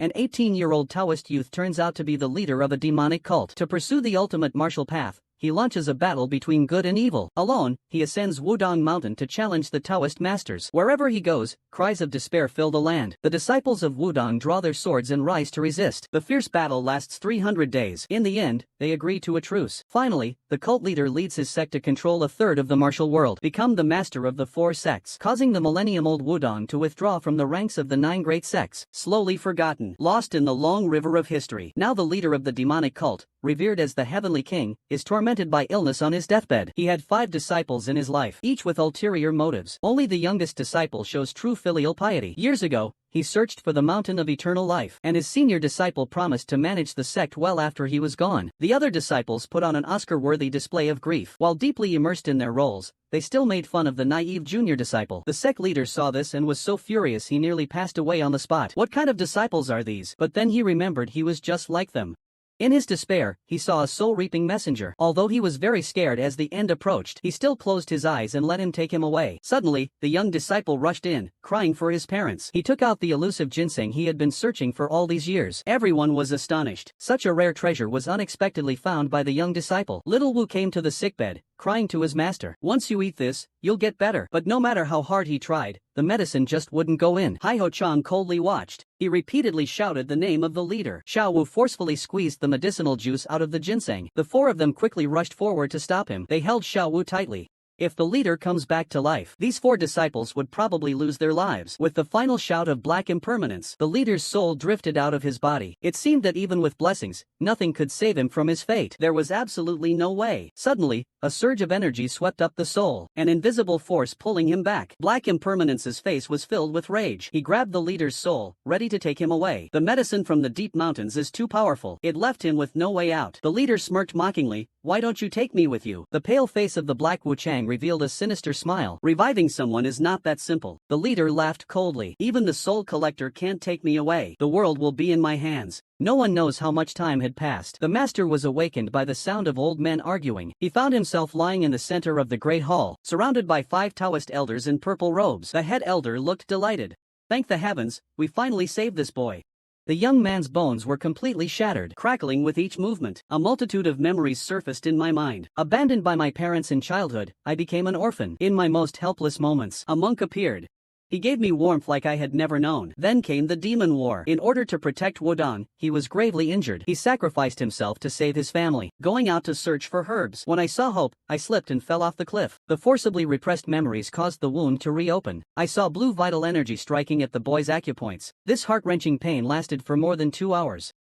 An 18-year-old Taoist youth turns out to be the leader of a demonic cult. To pursue the ultimate martial path, he launches a battle between good and evil. Alone, he ascends Wudong Mountain to challenge the Taoist masters. Wherever he goes, cries of despair fill the land. The disciples of Wudong draw their swords and rise to resist. The fierce battle lasts 300 days. In the end, they agree to a truce. Finally, the cult leader leads his sect to control a third of the martial world, become the master of the 4 sects, causing the millennium-old Wudong to withdraw from the ranks of the 9 great sects, slowly forgotten, lost in the long river of history. Now the leader of the demonic cult, revered as the heavenly king, is tormented by illness on his deathbed. He had 5 disciples in his life, each with ulterior motives. Only the youngest disciple shows true filial piety. Years ago, he searched for the mountain of eternal life, and his senior disciple promised to manage the sect well after he was gone. The other disciples put on an Oscar-worthy display of grief. While deeply immersed in their roles, they still made fun of the naive junior disciple. The sect leader saw this and was so furious he nearly passed away on the spot. What kind of disciples are these? But then he remembered he was just like them. In his despair, he saw a soul-reaping messenger. Although he was very scared as the end approached, he still closed his eyes and let him take him away. Suddenly, the young disciple rushed in, crying for his parents. He took out the elusive ginseng he had been searching for all these years. Everyone was astonished. Such a rare treasure was unexpectedly found by the young disciple. Little Wu came to the sickbed, crying to his master, "Once you eat this, you'll get better." But no matter how hard he tried, the medicine just wouldn't go in. Hai Ho Chang coldly watched. He repeatedly shouted the name of the leader. Xiao Wu forcefully squeezed the medicinal juice out of the ginseng. The 4 of them quickly rushed forward to stop him. They held Xiao Wu tightly. If the leader comes back to life, these 4 disciples would probably lose their lives. With the final shout of black impermanence, the leader's soul drifted out of his body. It seemed that even with blessings, nothing could save him from his fate. There was absolutely no way. Suddenly, a surge of energy swept up the soul, an invisible force pulling him back. Black Impermanence's face was filled with rage. He grabbed the leader's soul, ready to take him away. The medicine from the deep mountains is too powerful. It left him with no way out. The leader smirked mockingly. "Why don't you take me with you?" The pale face of the Black Wu Chang revealed a sinister smile. Reviving someone is not that simple. The leader laughed coldly. "Even the soul collector can't take me away. The world will be in my hands." No one knows how much time had passed. The master was awakened by the sound of old men arguing. He found himself lying in the center of the great hall, surrounded by 5 Taoist elders in purple robes. The head elder looked delighted. "Thank the heavens, we finally saved this boy." The young man's bones were completely shattered, crackling with each movement. A multitude of memories surfaced in my mind. Abandoned by my parents in childhood, I became an orphan. In my most helpless moments, a monk appeared. He gave me warmth like I had never known. Then came the demon war. In order to protect Wudong, he was gravely injured. He sacrificed himself to save his family, going out to search for herbs. When I saw hope, I slipped and fell off the cliff. The forcibly repressed memories caused the wound to reopen. I saw blue vital energy striking at the boy's acupoints. This heart-wrenching pain lasted for more than 2 hours.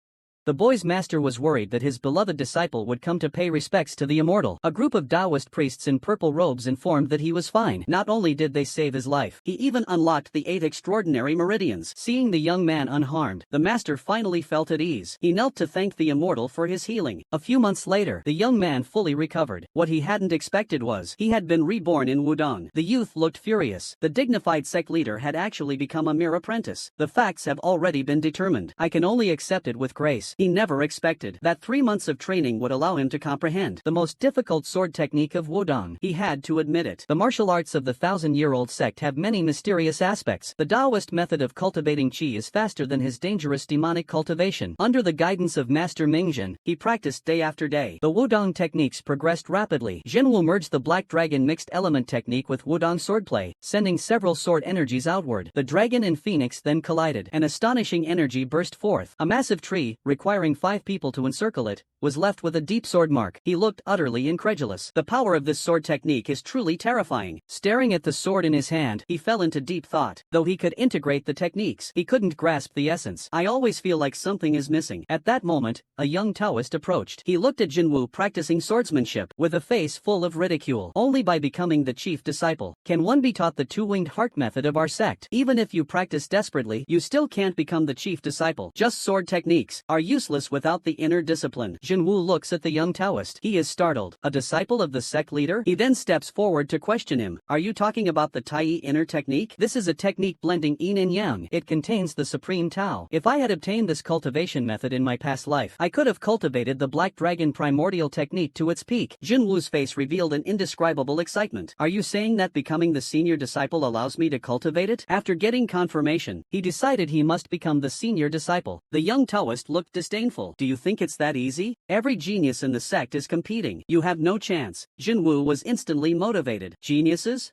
The boy's master was worried that his beloved disciple would come to pay respects to the immortal. A group of Taoist priests in purple robes informed that he was fine. Not only did they save his life, he even unlocked the 8 extraordinary meridians. Seeing the young man unharmed, the master finally felt at ease. He knelt to thank the immortal for his healing. A few months later, the young man fully recovered. What he hadn't expected was, he had been reborn in Wudong. The youth looked furious. The dignified sect leader had actually become a mere apprentice. The facts have already been determined. I can only accept it with grace. He never expected that 3 months of training would allow him to comprehend the most difficult sword technique of Wudong. He had to admit it. The martial arts of the 1,000-year-old sect have many mysterious aspects. The Taoist method of cultivating qi is faster than his dangerous demonic cultivation. Under the guidance of Master Mingjin, he practiced day after day. The Wudong techniques progressed rapidly. Jinwu merged the Black Dragon mixed element technique with Wudong swordplay, sending several sword energies outward. The dragon and phoenix then collided. An astonishing energy burst forth. A massive tree, requiring 5 people to encircle it, was left with a deep sword mark. He looked utterly incredulous. The power of this sword technique is truly terrifying. Staring at the sword in his hand, he fell into deep thought. Though he could integrate the techniques, he couldn't grasp the essence. "I always feel like something is missing." At that moment, a young Taoist approached. He looked at Jinwu practicing swordsmanship, with a face full of ridicule. "Only by becoming the chief disciple can one be taught the 2-winged heart method of our sect. Even if you practice desperately, you still can't become the chief disciple. Just sword techniques. Are useless without the inner discipline. Jinwoo looks at the young Taoist. He is startled. A disciple of the sect leader? He then steps forward to question him. Are you talking about the Tai inner technique? This is a technique blending yin and yang. It contains the supreme Tao. If I had obtained this cultivation method in my past life, I could have cultivated the Black Dragon primordial technique to its peak. Jinwoo's face revealed an indescribable excitement. Are you saying that becoming the senior disciple allows me to cultivate it? After getting confirmation, he decided he must become the senior disciple. The young Taoist looked disdainful. Do you think it's that easy? Every genius in the sect is competing. You have no chance. Jinwoo was instantly motivated. Geniuses?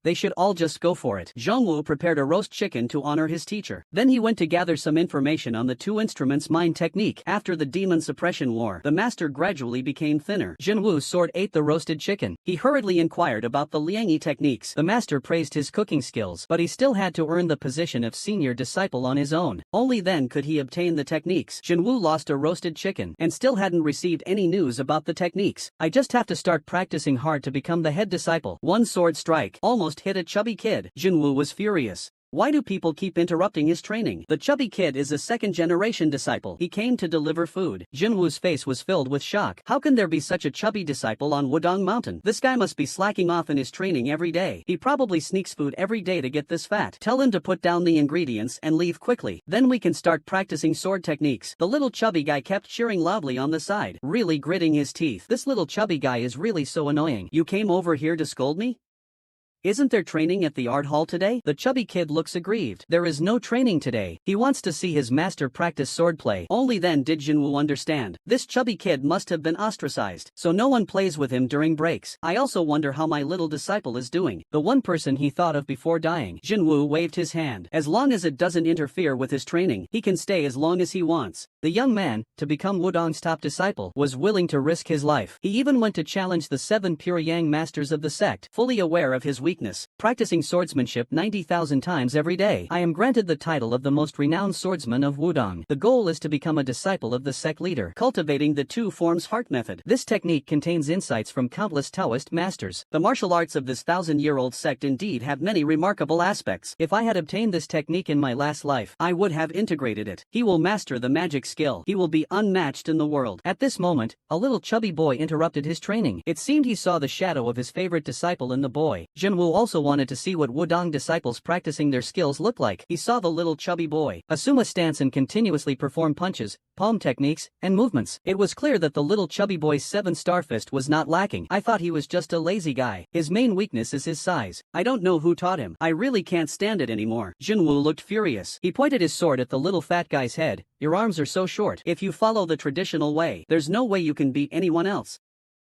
They should all just go for it. Zhongwu prepared a roast chicken to honor his teacher. Then he went to gather some information on the two instruments' mind technique. After the demon suppression war, the master gradually became thinner. Jinwu's sword ate the roasted chicken. He hurriedly inquired about the liangyi techniques. The master praised his cooking skills, but he still had to earn the position of senior disciple on his own. Only then could he obtain the techniques. Jinwoo lost a roasted chicken and still hadn't received any news about the techniques. I just have to start practicing hard to become the head disciple. One sword strike almost hit a chubby kid. Jinwoo was furious. Why do people keep interrupting his training? The chubby kid is a second-generation disciple. He came to deliver food. Jinwoo's face was filled with shock. How can there be such a chubby disciple on Wudong Mountain? This guy must be slacking off in his training every day. He probably sneaks food every day to get this fat. Tell him to put down the ingredients and leave quickly. Then we can start practicing sword techniques. The little chubby guy kept cheering loudly on the side, really gritting his teeth. This little chubby guy is really so annoying. You came over here to scold me? Isn't there training at the art hall today? The chubby kid looks aggrieved. There is no training today. He wants to see his master practice swordplay. Only then did Jinwoo understand. This chubby kid must have been ostracized, so no one plays with him during breaks. I also wonder how my little disciple is doing. The one person he thought of before dying. Jinwoo waved his hand. As long as it doesn't interfere with his training, he can stay as long as he wants. The young man, to become Wudong's top disciple, was willing to risk his life. He even went to challenge the 7 pure yang masters of the sect, fully aware of his weakness, practicing swordsmanship 90,000 times every day. I am granted the title of the most renowned swordsman of Wudong. The goal is to become a disciple of the sect leader, cultivating the two forms heart method. This technique contains insights from countless Taoist masters. The martial arts of this 1,000-year-old sect indeed have many remarkable aspects. If I had obtained this technique in my last life, I would have integrated it. He will master the magic skill. He will be unmatched in the world. At this moment, a little chubby boy interrupted his training. It seemed he saw the shadow of his favorite disciple in the boy. Jinwoo also wanted to see what Wudong disciples practicing their skills look like. He saw the little chubby boy assume a stance and continuously perform punches, palm techniques, and movements. It was clear that the little chubby boy's 7-star fist was not lacking. I thought he was just a lazy guy. His main weakness is his size. I don't know who taught him. I really can't stand it anymore. Jinwoo looked furious. He pointed his sword at the little fat guy's head. Your arms are so short. If you follow the traditional way, there's no way you can beat anyone else.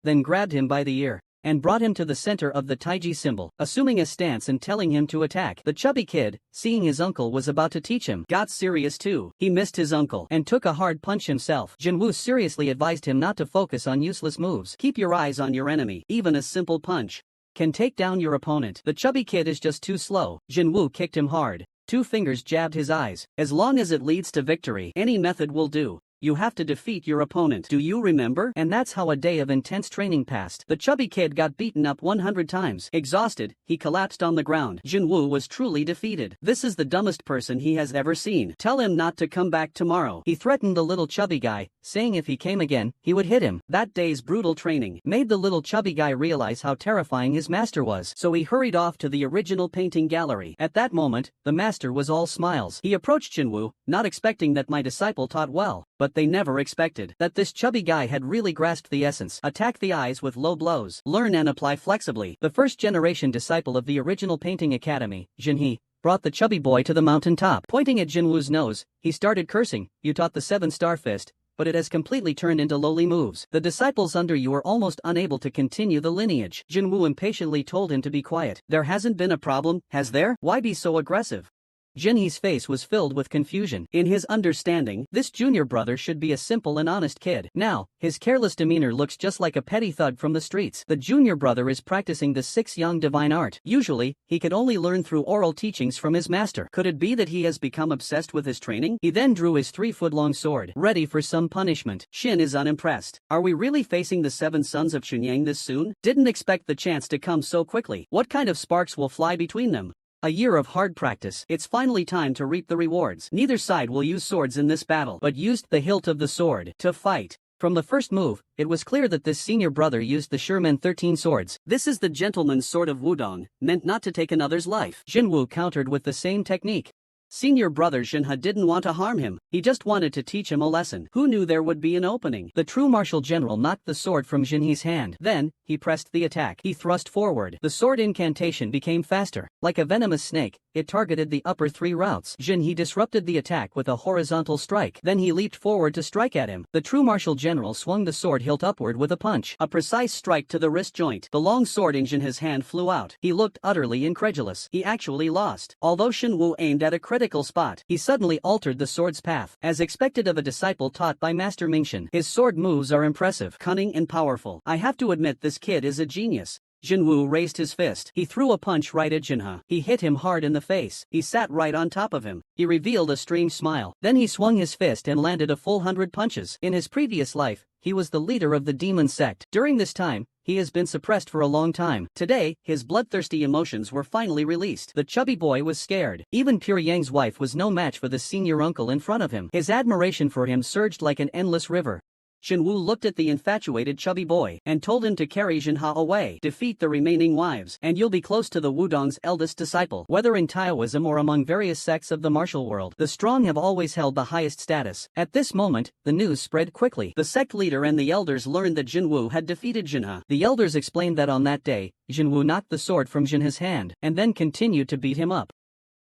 Then grabbed him by the ear and brought him to the center of the Taiji symbol, assuming a stance and telling him to attack. The chubby kid, seeing his uncle was about to teach him, got serious too. He missed his uncle and took a hard punch himself. Jinwoo seriously advised him not to focus on useless moves. Keep your eyes on your enemy. Even a simple punch can take down your opponent. The chubby kid is just too slow. Jinwoo kicked him hard. 2 fingers jabbed his eyes. As long as it leads to victory, any method will do. You have to defeat your opponent. Do you remember? And that's how a day of intense training passed. The chubby kid got beaten up 100 times. Exhausted, he collapsed on the ground. Jinwoo was truly defeated. This is the dumbest person he has ever seen. Tell him not to come back tomorrow. He threatened the little chubby guy, saying if he came again, he would hit him. That day's brutal training made the little chubby guy realize how terrifying his master was. So he hurried off to the original painting gallery. At that moment, the master was all smiles. He approached Jinwoo, not expecting that my disciple taught well. But they never expected that this chubby guy had really grasped the essence. Attack the eyes with low blows. Learn and apply flexibly. The first-generation disciple of the original painting academy, Jinhee, brought the chubby boy to the mountain top. Pointing at Jinwoo's nose, he started cursing. You taught the 7-star fist, but it has completely turned into lowly moves. The disciples under you are almost unable to continue the lineage. Jinwoo impatiently told him to be quiet. There hasn't been a problem, has there? Why be so aggressive? Jinhee's face was filled with confusion. In his understanding, this junior brother should be a simple and honest kid. Now, his careless demeanor looks just like a petty thug from the streets. The junior brother is practicing the 6-yang divine art. Usually, he could only learn through oral teachings from his master. Could it be that he has become obsessed with his training? He then drew his 3-foot-long sword, ready for some punishment. Shin is unimpressed. Are we really facing the 7 sons of Chunyang this soon? Didn't expect the chance to come so quickly. What kind of sparks will fly between them? A year of hard practice. It's finally time to reap the rewards. Neither side will use swords in this battle, but used the hilt of the sword to fight. From the first move, it was clear that this senior brother used the Sherman 13 swords. This is the gentleman's sword of Wudong, meant not to take another's life. Jinwoo countered with the same technique. Senior brother Jinha didn't want to harm him, he just wanted to teach him a lesson. Who knew there would be an opening? The true martial general knocked the sword from Jinhee's hand. Then, he pressed the attack. He thrust forward. The sword incantation became faster. Like a venomous snake, it targeted the upper three routes. Jinhee disrupted the attack with a horizontal strike. Then he leaped forward to strike at him. The true martial general swung the sword hilt upward with a punch. A precise strike to the wrist joint. The long sword in Jinhee's hand flew out. He looked utterly incredulous. He actually lost. Although Shinwoo aimed at a critical spot, he suddenly altered the sword's path. As expected of a disciple taught by Master Mingshan, his sword moves are impressive, cunning and powerful. I have to admit this kid is a genius. Jinwoo raised his fist. He threw a punch right at Jinha. He hit him hard in the face. He sat right on top of him. He revealed a strange smile. Then he swung his fist and landed a full 100 punches. In his previous life, he was the leader of the demon sect. During this time, he has been suppressed for a long time. Today, his bloodthirsty emotions were finally released. The chubby boy was scared. Even Pure Yang's wife was no match for the senior uncle in front of him. His admiration for him surged like an endless river. Shinwoo looked at the infatuated chubby boy and told him to carry Jinha away, defeat the remaining wives, and you'll be close to the Wudong's eldest disciple. Whether in Taoism or among various sects of the martial world, the strong have always held the highest status. At this moment, the news spread quickly. The sect leader and the elders learned that Jinwoo had defeated Jinha. The elders explained that on that day, Jinwoo knocked the sword from Jinha's hand and then continued to beat him up.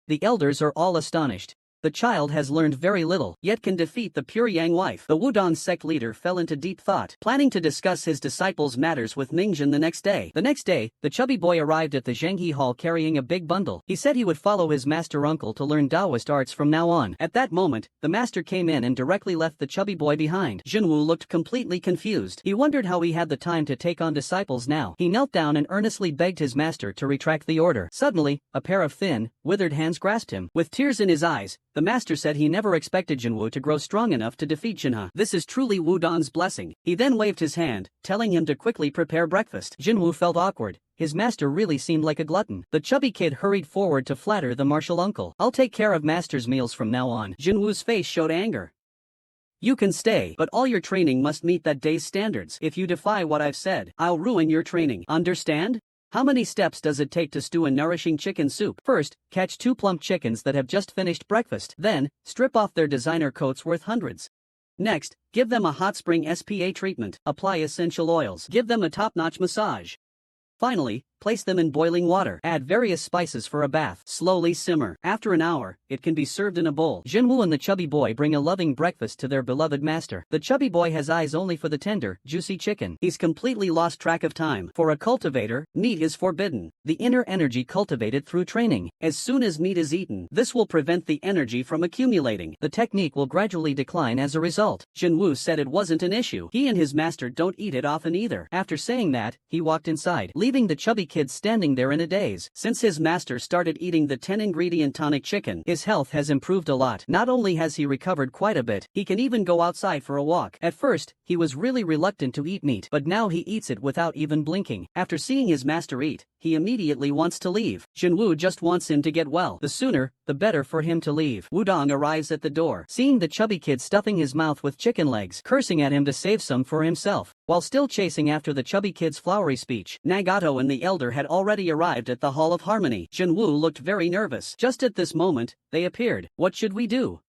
The elders are all astonished. The child has learned very little, yet can defeat the Pure Yang wife. The Wudong sect leader fell into deep thought, planning to discuss his disciples' matters with Mingshan the next day. The next day, the chubby boy arrived at the Zhenghe Hall carrying a big bundle. He said he would follow his master uncle to learn Taoist arts from now on. At that moment, the master came in and directly left the chubby boy behind. Jinwoo looked completely confused. He wondered how he had the time to take on disciples now. He knelt down and earnestly begged his master to retract the order. Suddenly, a pair of thin, withered hands grasped him. With tears in his eyes, the master said he never expected Jinwoo to grow strong enough to defeat Jinha. This is truly Wudong's blessing. He then waved his hand, telling him to quickly prepare breakfast. Jinwoo felt awkward. His master really seemed like a glutton. The chubby kid hurried forward to flatter the martial uncle. I'll take care of master's meals from now on. Jinwoo's face showed anger. You can stay, but all your training must meet that day's standards. If you defy what I've said, I'll ruin your training. Understand? How many steps does it take to stew a nourishing chicken soup? First, catch 2 plump chickens that have just finished breakfast. Then, strip off their designer coats worth hundreds. Next, give them a hot spring SPA treatment. Apply essential oils. Give them a top-notch massage. Finally, place them in boiling water. Add various spices for a bath. Slowly simmer. After an hour, it can be served in a bowl. Jinwoo and the chubby boy bring a loving breakfast to their beloved master. The chubby boy has eyes only for the tender, juicy chicken. He's completely lost track of time. For a cultivator, meat is forbidden. The inner energy cultivated through training. As soon as meat is eaten, this will prevent the energy from accumulating. The technique will gradually decline as a result. Jinwoo said it wasn't an issue. He and his master don't eat it often either. After saying that, he walked inside, leaving the chubby kid standing there in a daze. Since his master started eating the 10-ingredient tonic chicken, his health has improved a lot. Not only has he recovered quite a bit, he can even go outside for a walk. At first, he was really reluctant to eat meat, but now he eats it without even blinking. After seeing his master eat, he immediately wants to leave. Jinwoo just wants him to get well. The sooner, the better for him to leave. Wudong arrives at the door, seeing the chubby kid stuffing his mouth with chicken legs, cursing at him to save some for himself. While still chasing after the chubby kid's flowery speech, Nagato and the elder had already arrived at the Hall of Harmony. Jinwoo looked very nervous. Just at this moment, they appeared. What should we do?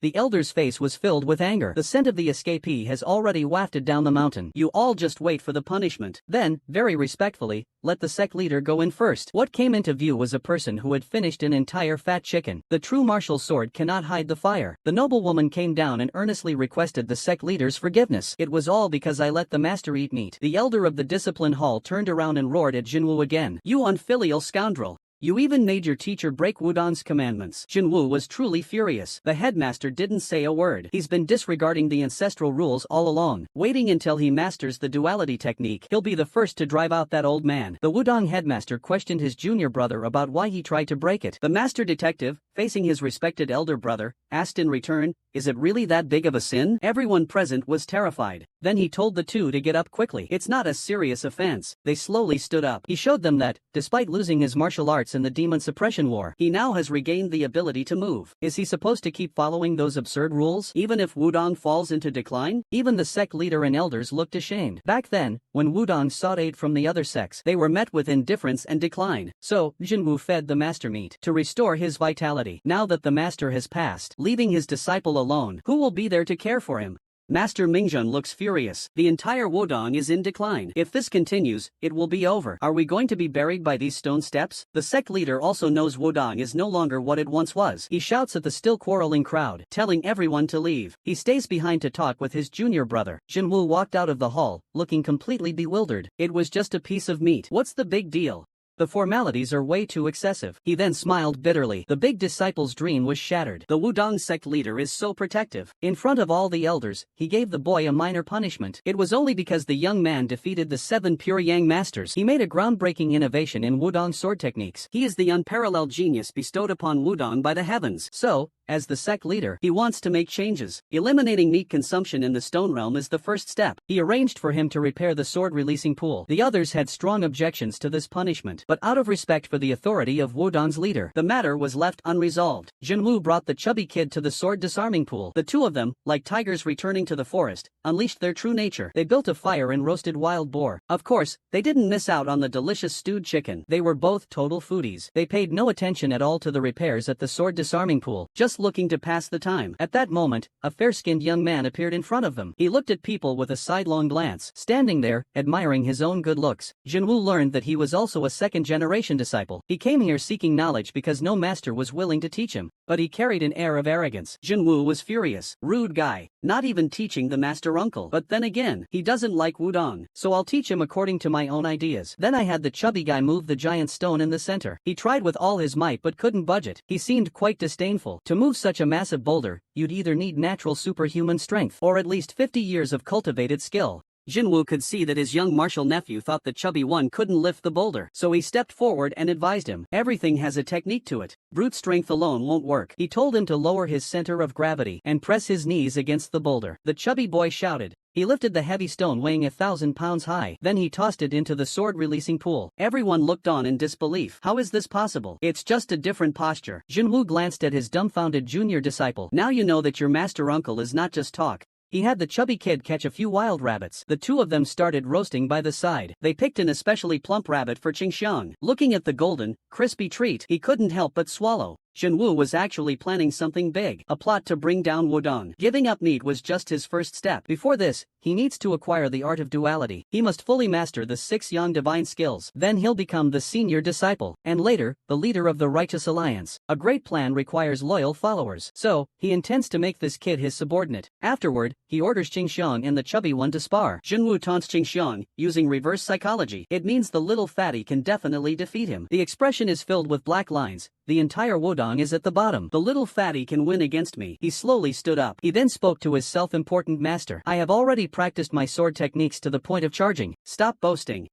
The elder's face was filled with anger. The scent of the escapee has already wafted down the mountain. You all just wait for the punishment. Then, very respectfully, let the sect leader go in first. What came into view was a person who had finished an entire fat chicken. The true martial sword cannot hide the fire. The noblewoman came down and earnestly requested the sect leader's forgiveness. It was all because I let the master eat meat. The elder of the discipline hall turned around and roared at Jinwoo again. You unfilial scoundrel! You even made your teacher break Wudong's commandments. Jinwoo was truly furious. The headmaster didn't say a word. He's been disregarding the ancestral rules all along. Waiting until he masters the duality technique, he'll be the first to drive out that old man. The Wudong headmaster questioned his junior brother about why he tried to break it. The master detective, facing his respected elder brother, asked in return, Is it really that big of a sin? Everyone present was terrified. Then he told the two to get up quickly. It's not a serious offense. They slowly stood up. He showed them that, despite losing his martial arts in the demon suppression war, he now has regained the ability to move. Is he supposed to keep following those absurd rules, even if Wudong falls into decline? Even the sect leader and elders looked ashamed. Back then, when Wudong sought aid from the other sects, they were met with indifference and decline. So, Jinwu fed the master meat to restore his vitality. Now that the master has passed, leaving his disciple alone, who will be there to care for him? Master Mingjun looks furious. The entire Wudong is in decline. If this continues, it will be over. Are we going to be buried by these stone steps? The sect leader also knows Wudong is no longer what it once was. He shouts at the still quarreling crowd, telling everyone to leave. He stays behind to talk with his junior brother. Jinwu walked out of the hall, looking completely bewildered. It was just a piece of meat. What's the big deal? The formalities are way too excessive. He then smiled bitterly. The big disciple's dream was shattered. The Wudong sect leader is so protective. In front of all the elders, he gave the boy a minor punishment. It was only because the young man defeated the 7 pure yang masters. He made a groundbreaking innovation in Wudong sword techniques. He is the unparalleled genius bestowed upon Wudong by the heavens. So, as the sect leader, he wants to make changes. Eliminating meat consumption in the stone realm is the first step. He arranged for him to repair the sword releasing pool. The others had strong objections to this punishment, but out of respect for the authority of Wudong's leader, the matter was left unresolved. Jinwu brought the chubby kid to the sword disarming pool. The two of them, like tigers returning to the forest, unleashed their true nature. They built a fire and roasted wild boar. Of course, they didn't miss out on the delicious stewed chicken. They were both total foodies. They paid no attention at all to the repairs at the sword disarming pool, just looking to pass the time. At that moment, a fair-skinned young man appeared in front of them. He looked at people with a sidelong glance. Standing there, admiring his own good looks, Jinwu learned that he was also a second-generation disciple. He came here seeking knowledge because no master was willing to teach him, but he carried an air of arrogance. Jinwu was furious. Rude guy, not even teaching the master uncle. But then again, he doesn't like Wudong, so I'll teach him according to my own ideas. Then I had the chubby guy move the giant stone in the center. He tried with all his might but couldn't budge it. He seemed quite disdainful. To move such a massive boulder, you'd either need natural superhuman strength or at least 50 years of cultivated skill. Jinwu could see that his young martial nephew thought the chubby one couldn't lift the boulder, so he stepped forward and advised him. Everything has a technique to it. Brute strength alone won't work. He told him to lower his center of gravity and press his knees against the boulder. The chubby boy shouted. He lifted the heavy stone weighing 1,000 pounds high. Then he tossed it into the sword-releasing pool. Everyone looked on in disbelief. How is this possible? It's just a different posture. Jinwu glanced at his dumbfounded junior disciple. Now you know that your master uncle is not just talk. He had the chubby kid catch a few wild rabbits. The two of them started roasting by the side. They picked an especially plump rabbit for Qingxiang. Looking at the golden, crispy treat, he couldn't help but swallow. Jinwu was actually planning something big, a plot to bring down Wudong. Giving up meat was just his first step. Before this, he needs to acquire the art of duality. He must fully master the 6 yang divine skills. Then he'll become the senior disciple, and later, the leader of the righteous alliance. A great plan requires loyal followers. So, he intends to make this kid his subordinate. Afterward, he orders Qingxiang and the chubby one to spar. Jinwu taunts Qingxiang, using reverse psychology. It means the little fatty can definitely defeat him. The expression is filled with black lines. The entire Wudong is at the bottom. The little fatty can win against me. He slowly stood up. He then spoke to his self-important master. I have already practiced my sword techniques to the point of charging. Stop boasting.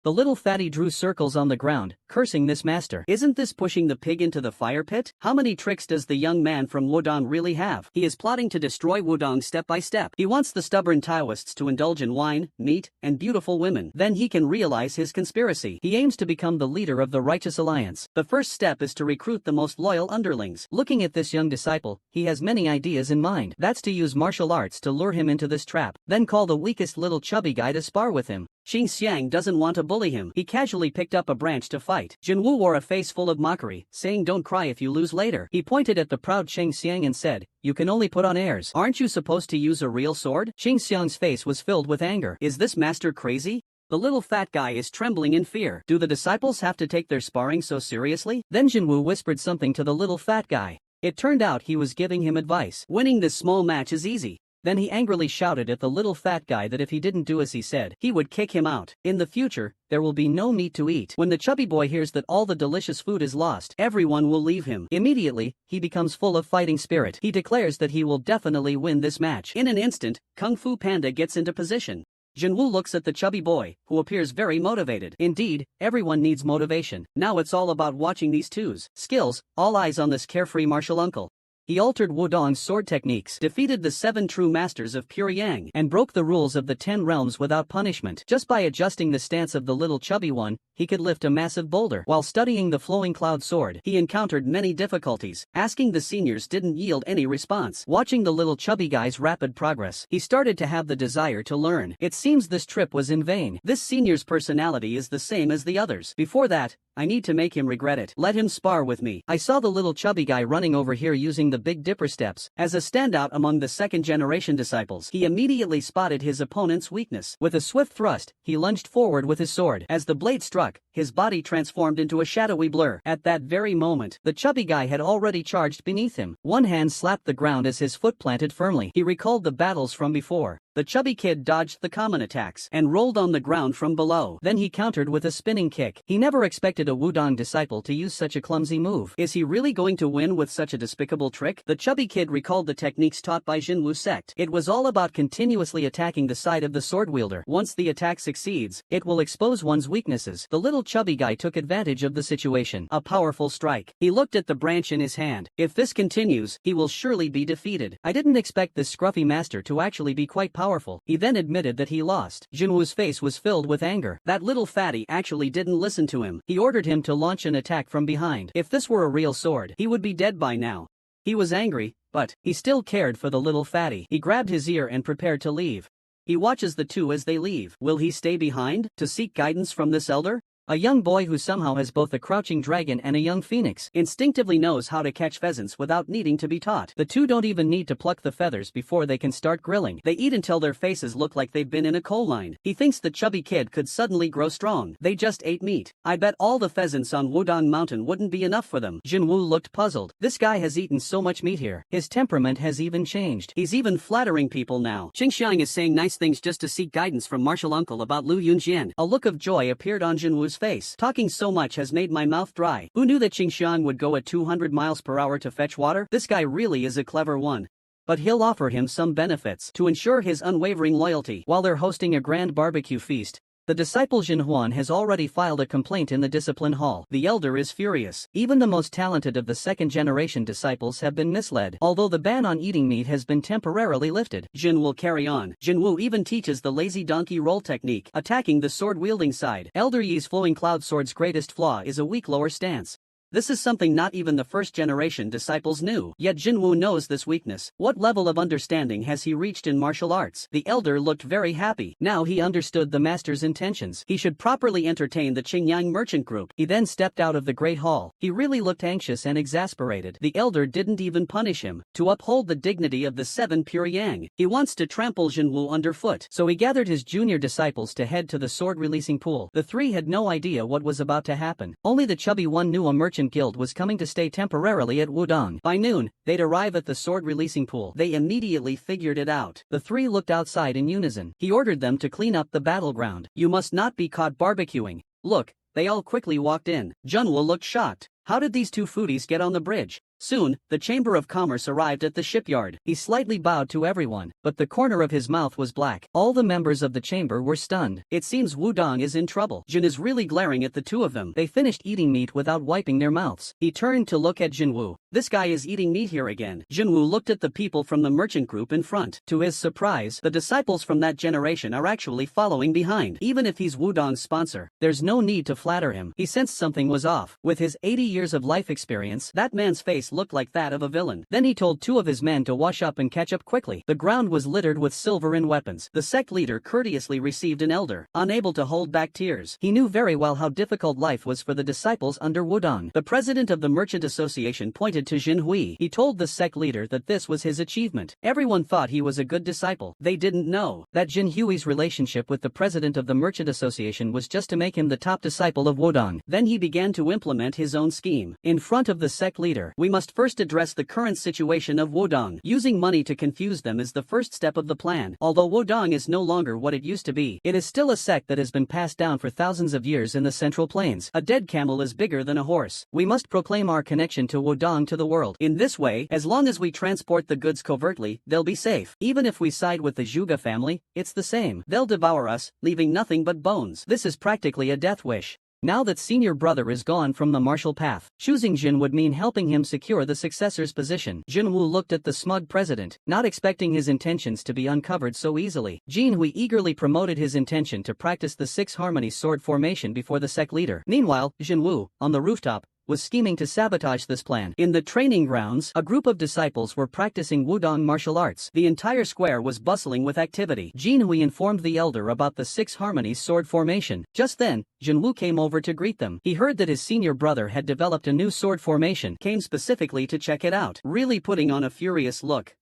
The little fatty drew circles on the ground, cursing this master. Isn't this pushing the pig into the fire pit? How many tricks does the young man from Wudong really have? He is plotting to destroy Wudong step by step. He wants the stubborn Taoists to indulge in wine, meat, and beautiful women. Then he can realize his conspiracy. He aims to become the leader of the righteous alliance. The first step is to recruit the most loyal underlings. Looking at this young disciple, he has many ideas in mind. That's to use martial arts to lure him into this trap. Then call the weakest little chubby guy to spar with him. Xingxiang doesn't want to bully him. He casually picked up a branch to fight. Jinwu wore a face full of mockery, saying don't cry if you lose later. He pointed at the proud Xingxiang and said, you can only put on airs. Aren't you supposed to use a real sword? Xingxiang's face was filled with anger. Is this master crazy? The little fat guy is trembling in fear. Do the disciples have to take their sparring so seriously? Then Jinwu whispered something to the little fat guy. It turned out he was giving him advice. Winning this small match is easy. Then he angrily shouted at the little fat guy that if he didn't do as he said, he would kick him out. In the future, there will be no meat to eat. When the chubby boy hears that all the delicious food is lost, everyone will leave him. Immediately, he becomes full of fighting spirit. He declares that he will definitely win this match. In an instant, Kung Fu Panda gets into position. Jinwu looks at the chubby boy, who appears very motivated. Indeed, everyone needs motivation. Now it's all about watching these two's skills, all eyes on this carefree martial uncle. He altered Wudong's sword techniques, defeated the 7 true masters of pure yang, and broke the rules of the 10 realms without punishment. Just by adjusting the stance of the little chubby one, he could lift a massive boulder. While studying the flowing cloud sword, he encountered many difficulties. Asking the seniors didn't yield any response. Watching the little chubby guy's rapid progress, he started to have the desire to learn. It seems this trip was in vain. This senior's personality is the same as the others. Before that, I need to make him regret it. Let him spar with me. I saw the little chubby guy running over here using the Big Dipper steps. As a standout among the second-generation disciples, he immediately spotted his opponent's weakness. With a swift thrust, he lunged forward with his sword. As the blade struck, his body transformed into a shadowy blur. At that very moment, the chubby guy had already charged beneath him. One hand slapped the ground as his foot planted firmly. He recalled the battles from before. The chubby kid dodged the common attacks and rolled on the ground from below. Then he countered with a spinning kick. He never expected a Wudong disciple to use such a clumsy move. Is he really going to win with such a despicable trick? The chubby kid recalled the techniques taught by Jinwu's sect. It was all about continuously attacking the side of the sword wielder. Once the attack succeeds, it will expose one's weaknesses. The little chubby guy took advantage of the situation. A powerful strike. He looked at the branch in his hand. If this continues, he will surely be defeated. I didn't expect this scruffy master to actually be quite powerful. He then admitted that he lost. Jinwu's face was filled with anger. That little fatty actually didn't listen to him. He ordered him to launch an attack from behind. If this were a real sword, he would be dead by now. He was angry, but he still cared for the little fatty. He grabbed his ear and prepared to leave. He watches the two as they leave. Will he stay behind to seek guidance from this elder? A young boy who somehow has both a crouching dragon and a young phoenix instinctively knows how to catch pheasants without needing to be taught. The two don't even need to pluck the feathers before they can start grilling. They eat until their faces look like they've been in a coal mine. He thinks the chubby kid could suddenly grow strong. They just ate meat. I bet all the pheasants on Wudong Mountain wouldn't be enough for them. Jinwu looked puzzled. This guy has eaten so much meat here. His temperament has even changed. He's even flattering people now. Qingxiang is saying nice things just to seek guidance from martial uncle about Lu Yunjian. A look of joy appeared on Jinwu's face. Talking so much has made my mouth dry. Who knew that Qingxiang would go at 200 miles per hour to fetch water? This guy really is a clever one. But he'll offer him some benefits to ensure his unwavering loyalty. While they're hosting a grand barbecue feast, the disciple Jinhuan has already filed a complaint in the discipline hall. The elder is furious. Even the most talented of the second-generation disciples have been misled. Although the ban on eating meat has been temporarily lifted, Jin will carry on. Jinwu even teaches the lazy donkey roll technique, attacking the sword-wielding side. Elder Yi's flowing cloud sword's greatest flaw is a weak lower stance. This is something not even the first-generation disciples knew. Yet Jinwu knows this weakness. What level of understanding has he reached in martial arts? The elder looked very happy. Now he understood the master's intentions. He should properly entertain the Qingyang merchant group. He then stepped out of the great hall. He really looked anxious and exasperated. The elder didn't even punish him. To uphold the dignity of the 7 pure yang, he wants to trample Jinwu underfoot. So he gathered his junior disciples to head to the sword-releasing pool. The three had no idea what was about to happen. Only the chubby one knew a merchant guild was coming to stay temporarily at Wudong. By noon, they'd arrive at the sword-releasing pool. They immediately figured it out. The three looked outside in unison. He ordered them to clean up the battleground. You must not be caught barbecuing. Look, they all quickly walked in. Junwo looked shocked. How did these two foodies get on the bridge? Soon, the Chamber of Commerce arrived at the shipyard. He slightly bowed to everyone, but the corner of his mouth was black. All the members of the chamber were stunned. It seems Wudong is in trouble. Jin is really glaring at the two of them. They finished eating meat without wiping their mouths. He turned to look at Jinwu. This guy is eating meat here again. Jinwu looked at the people from the merchant group in front. To his surprise, the disciples from that generation are actually following behind. Even if he's Wudong's sponsor, there's no need to flatter him. He sensed something was off. With his 80 years of life experience, that man's face looked like that of a villain. Then he told two of his men to wash up and catch up quickly. The ground was littered with silver and weapons. The sect leader courteously received an elder, unable to hold back tears. He knew very well how difficult life was for the disciples under Wudong. The president of the Merchant Association pointed to Jin Hui. He told the sect leader that this was his achievement. Everyone thought he was a good disciple. They didn't know that Jin Hui's relationship with the president of the Merchant Association was just to make him the top disciple of Wudong. Then he began to implement his own scheme. In front of the sect leader, we must first address the current situation of Wudong. Using money to confuse them is the first step of the plan. Although Wudong is no longer what it used to be, it is still a sect that has been passed down for thousands of years in the Central Plains. A dead camel is bigger than a horse. We must proclaim our connection to Wudong to the world. In this way, as long as we transport the goods covertly, they'll be safe. Even if we side with the Zhuge family, it's the same. They'll devour us, leaving nothing but bones. This is practically a death wish. Now that senior brother is gone from the martial path, choosing Jin would mean helping him secure the successor's position. Jinwoo looked at the smug president, not expecting his intentions to be uncovered so easily. Jinhui eagerly promoted his intention to practice the Six Harmonies sword formation before the sect leader. Meanwhile, Jinwoo, on the rooftop, was scheming to sabotage this plan. In the training grounds, a group of disciples were practicing Wudong martial arts. The entire square was bustling with activity. Jinhui informed the elder about the Six Harmonies sword formation. Just then, Jinwoo came over to greet them. He heard that his senior brother had developed a new sword formation, came specifically to check it out, really putting on a furious look.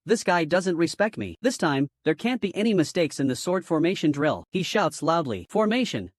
This guy doesn't respect me. This time, there can't be any mistakes in the sword formation drill. He shouts loudly, "Formation!"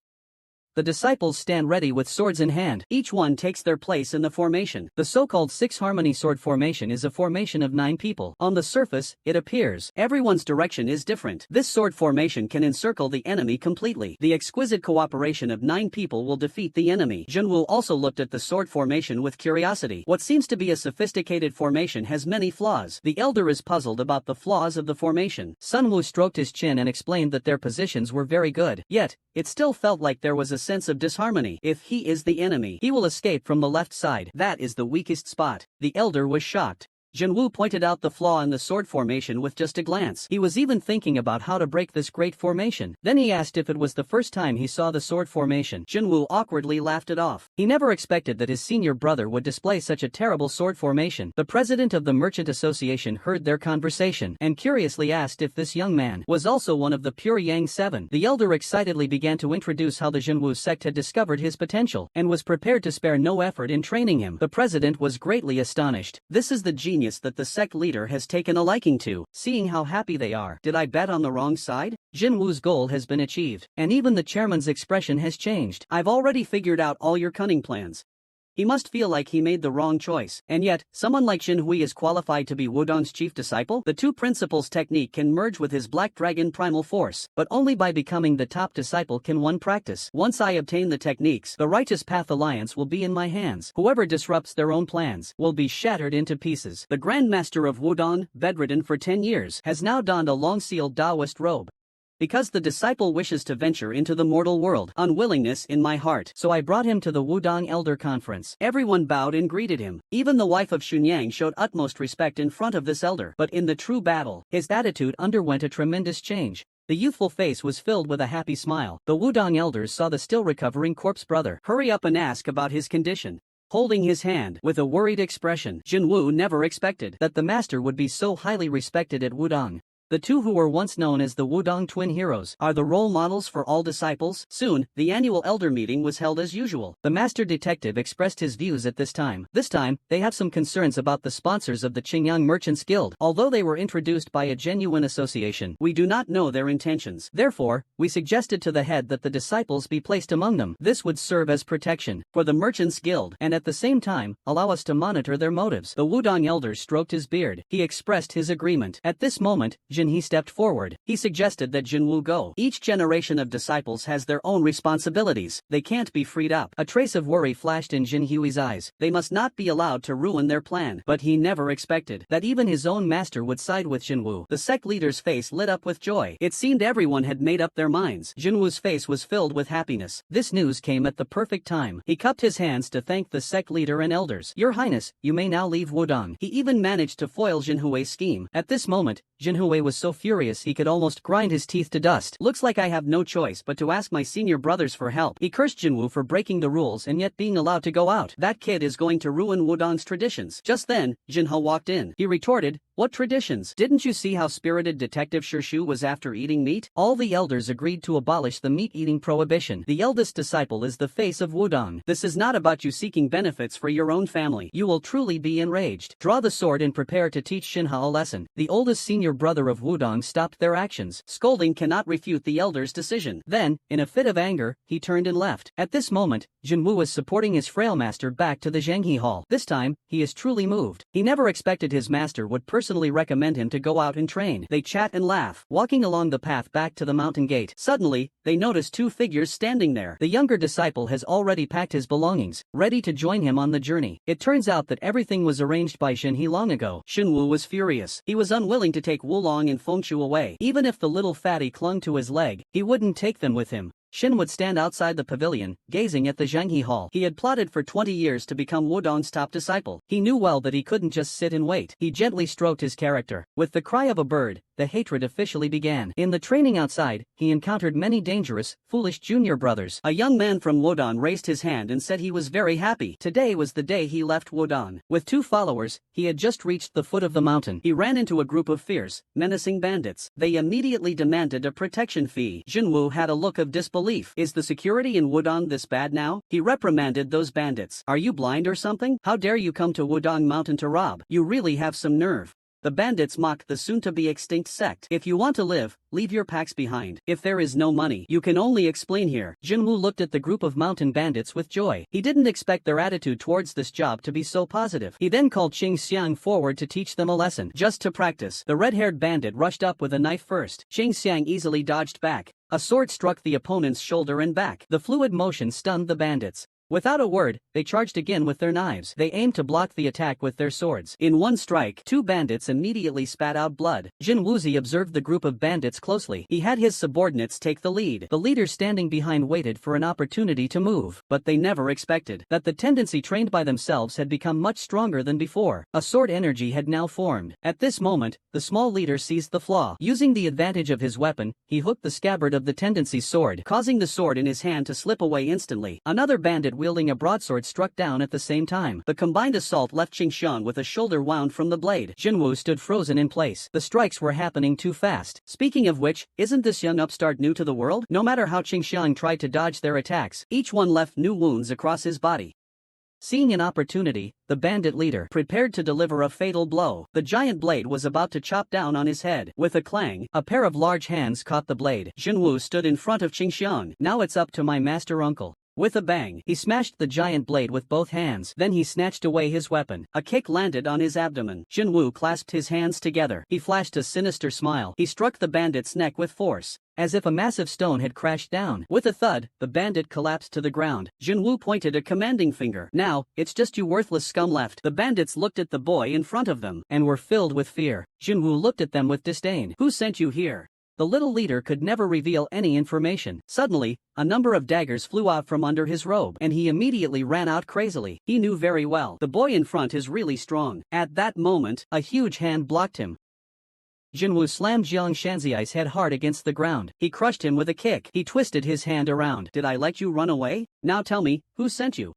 The disciples stand ready with swords in hand. Each one takes their place in the formation. The so-called Six Harmony sword formation is a formation of 9 people. On the surface, it appears everyone's direction is different. This sword formation can encircle the enemy completely. The exquisite cooperation of 9 people will defeat the enemy. Jinwoo also looked at the sword formation with curiosity. What seems to be a sophisticated formation has many flaws. The elder is puzzled about the flaws of the formation. Sunwoo stroked his chin and explained that their positions were very good. Yet, it still felt like there was a sense of disharmony. If he is the enemy, he will escape from the left side. That is the weakest spot. The elder was shocked. Jinwoo pointed out the flaw in the sword formation with just a glance. He was even thinking about how to break this great formation. Then he asked if it was the first time he saw the sword formation. Jinwoo awkwardly laughed it off. He never expected that his senior brother would display such a terrible sword formation. The president of the Merchant Association heard their conversation and curiously asked if this young man was also one of the pure ENGSUB. The elder excitedly began to introduce how the Jinwoo sect had discovered his potential and was prepared to spare no effort in training him. The president was greatly astonished. This is the genius that the sect leader has taken a liking to. Seeing how happy they are, did I bet on the wrong side? Jinwoo's goal has been achieved, and even the chairman's expression has changed. I've already figured out all your cunning plans. He must feel like he made the wrong choice. And yet, someone like Jinhui is qualified to be Wudong's chief disciple? The two principles technique can merge with his Black Dragon primal force, but only by becoming the top disciple can one practice. Once I obtain the techniques, the Righteous Path Alliance will be in my hands. Whoever disrupts their own plans will be shattered into pieces. The Grand Master of Wudong, bedridden for 10 years, has now donned a long-sealed Taoist robe. Because the disciple wishes to venture into the mortal world, unwillingness in my heart. So I brought him to the Wudong Elder Conference. Everyone bowed and greeted him. Even the wife of Xunyang showed utmost respect in front of this elder. But in the true battle, his attitude underwent a tremendous change. The youthful face was filled with a happy smile. The Wudong elders saw the still recovering corpse brother. Hurry up and ask about his condition. Holding his hand with a worried expression, Jinwoo never expected that the master would be so highly respected at Wudong. The two who were once known as the Wudong twin heroes are the role models for all disciples. Soon, the annual elder meeting was held as usual. The master detective expressed his views at this time. This time, they have some concerns about the sponsors of the Qingyang Merchants Guild. Although they were introduced by a genuine association, we do not know their intentions. Therefore, we suggested to the head that the disciples be placed among them. This would serve as protection for the Merchants Guild and at the same time, allow us to monitor their motives. The Wudong elder stroked his beard. He expressed his agreement. At this moment, He stepped forward. He suggested that Jinwoo go. Each generation of disciples has their own responsibilities. They can't be freed up. A trace of worry flashed in Jinhui's eyes. They must not be allowed to ruin their plan. But he never expected that even his own master would side with Jinwoo. The sect leader's face lit up with joy. It seemed everyone had made up their minds. Jinwoo's face was filled with happiness. This news came at the perfect time. He cupped his hands to thank the sect leader and elders. Your Highness, you may now leave Wudong. He even managed to foil Jinhui's scheme. At this moment, Jinhui was so furious he could almost grind his teeth to dust. Looks like I have no choice but to ask my senior brothers for help. He cursed Jinwoo for breaking the rules and yet being allowed to go out. That kid is going to ruin Wudong's traditions. Just then, Jinhe walked in. He retorted, what traditions? Didn't you see how spirited Detective Shirshu was after eating meat? All the elders agreed to abolish the meat-eating prohibition. The eldest disciple is the face of Wudong. This is not about you seeking benefits for your own family. You will truly be enraged. Draw the sword and prepare to teach Shinha a lesson. The oldest senior brother of Wudong stopped their actions. Scolding cannot refute the elder's decision. Then, in a fit of anger, he turned and left. At this moment, Jinwoo was supporting his frail master back to the Zhenghe Hall. This time, he is truly moved. He never expected his master would personally recommend him to go out and train. They chat and laugh, walking along the path back to the mountain gate. Suddenly, they notice two figures standing there. The younger disciple has already packed his belongings, ready to join him on the journey. It turns out that everything was arranged by Shinhe long ago. Shinwoo was furious. He was unwilling to take Wulong and Fengshu away. Even if the little fatty clung to his leg, he wouldn't take them with him. Shin would stand outside the pavilion, gazing at the Zhanghe Hall. He had plotted for 20 years to become Wudong's top disciple. He knew well that he couldn't just sit and wait. He gently stroked his character. With the cry of a bird, the hatred officially began. In the training outside, he encountered many dangerous, foolish junior brothers. A young man from Wudong raised his hand and said he was very happy. Today was the day he left Wudong. With 2 followers, he had just reached the foot of the mountain. He ran into a group of fierce, menacing bandits. They immediately demanded a protection fee. Jinwoo had a look of disbelief. Is the security in Wudong this bad now? He reprimanded those bandits. Are you blind or something? How dare you come to Wudong Mountain to rob? You really have some nerve. The bandits mocked the soon-to-be-extinct sect. If you want to live, leave your packs behind. If there is no money, you can only explain here. Jinwoo looked at the group of mountain bandits with joy. He didn't expect their attitude towards this job to be so positive. He then called Qing Xiang forward to teach them a lesson. Just to practice, the red-haired bandit rushed up with a knife first. Qing Xiang easily dodged back. A sword struck the opponent's shoulder and back. The fluid motion stunned the bandits. Without a word, they charged again with their knives. They aimed to block the attack with their swords. In one strike, 2 bandits immediately spat out blood. Jin Wuzi observed the group of bandits closely. He had his subordinates take the lead. The leaders standing behind waited for an opportunity to move, but they never expected that the tendency trained by themselves had become much stronger than before. A sword energy had now formed. At this moment, the small leader seized the flaw. Using the advantage of his weapon, he hooked the scabbard of the tendency's sword, causing the sword in his hand to slip away instantly. Another bandit wielding a broadsword struck down at the same time. The combined assault left Qingxiang with a shoulder wound from the blade. Jinwoo stood frozen in place. The strikes were happening too fast. Speaking of which, isn't this young upstart new to the world? No matter how Qingxiang tried to dodge their attacks, each one left new wounds across his body. Seeing an opportunity, the bandit leader prepared to deliver a fatal blow. The giant blade was about to chop down on his head. With a clang, a pair of large hands caught the blade. Jinwoo stood in front of Qingxiang. Now it's up to my master uncle. With a bang, he smashed the giant blade with both hands. Then he snatched away his weapon. A kick landed on his abdomen. Jinwoo clasped his hands together. He flashed a sinister smile. He struck the bandit's neck with force, as if a massive stone had crashed down. With a thud, the bandit collapsed to the ground. Jinwoo pointed a commanding finger. Now, it's just you worthless scum left. The bandits looked at the boy in front of them and were filled with fear. Jinwoo looked at them with disdain. Who sent you here? The little leader could never reveal any information. Suddenly, a number of daggers flew out from under his robe, and he immediately ran out crazily. He knew very well, the boy in front is really strong. At that moment, a huge hand blocked him. Jinwoo slammed Jiang Shanziai's head hard against the ground. He crushed him with a kick. He twisted his hand around. Did I let you run away? Now tell me, who sent you?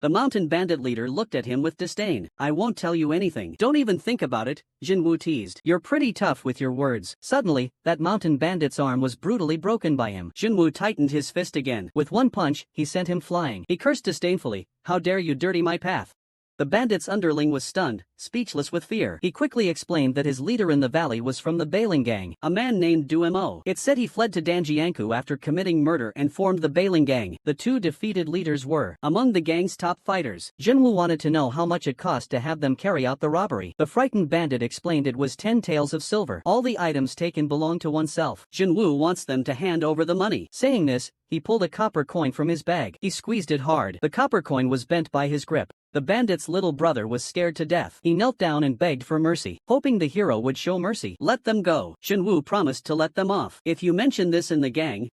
The mountain bandit leader looked at him with disdain. I won't tell you anything. Don't even think about it, Jinwoo teased. You're pretty tough with your words. Suddenly, that mountain bandit's arm was brutally broken by him. Jinwoo tightened his fist again. With one punch, he sent him flying. He cursed disdainfully. How dare you dirty my path? The bandit's underling was stunned, speechless with fear. He quickly explained that his leader in the valley was from the Bailing Gang, a man named Dumo. It said he fled to Danjiangkou after committing murder and formed the Bailing Gang. The 2 defeated leaders were among the gang's top fighters. Jinwoo wanted to know how much it cost to have them carry out the robbery. The frightened bandit explained it was 10 taels of silver. All the items taken belonged to oneself. Jinwoo wants them to hand over the money. Saying this, he pulled a copper coin from his bag. He squeezed it hard. The copper coin was bent by his grip. The bandit's little brother was scared to death. He knelt down and begged for mercy, hoping the hero would show mercy. Let them go. Jinwoo promised to let them off. If you mention this in the gang,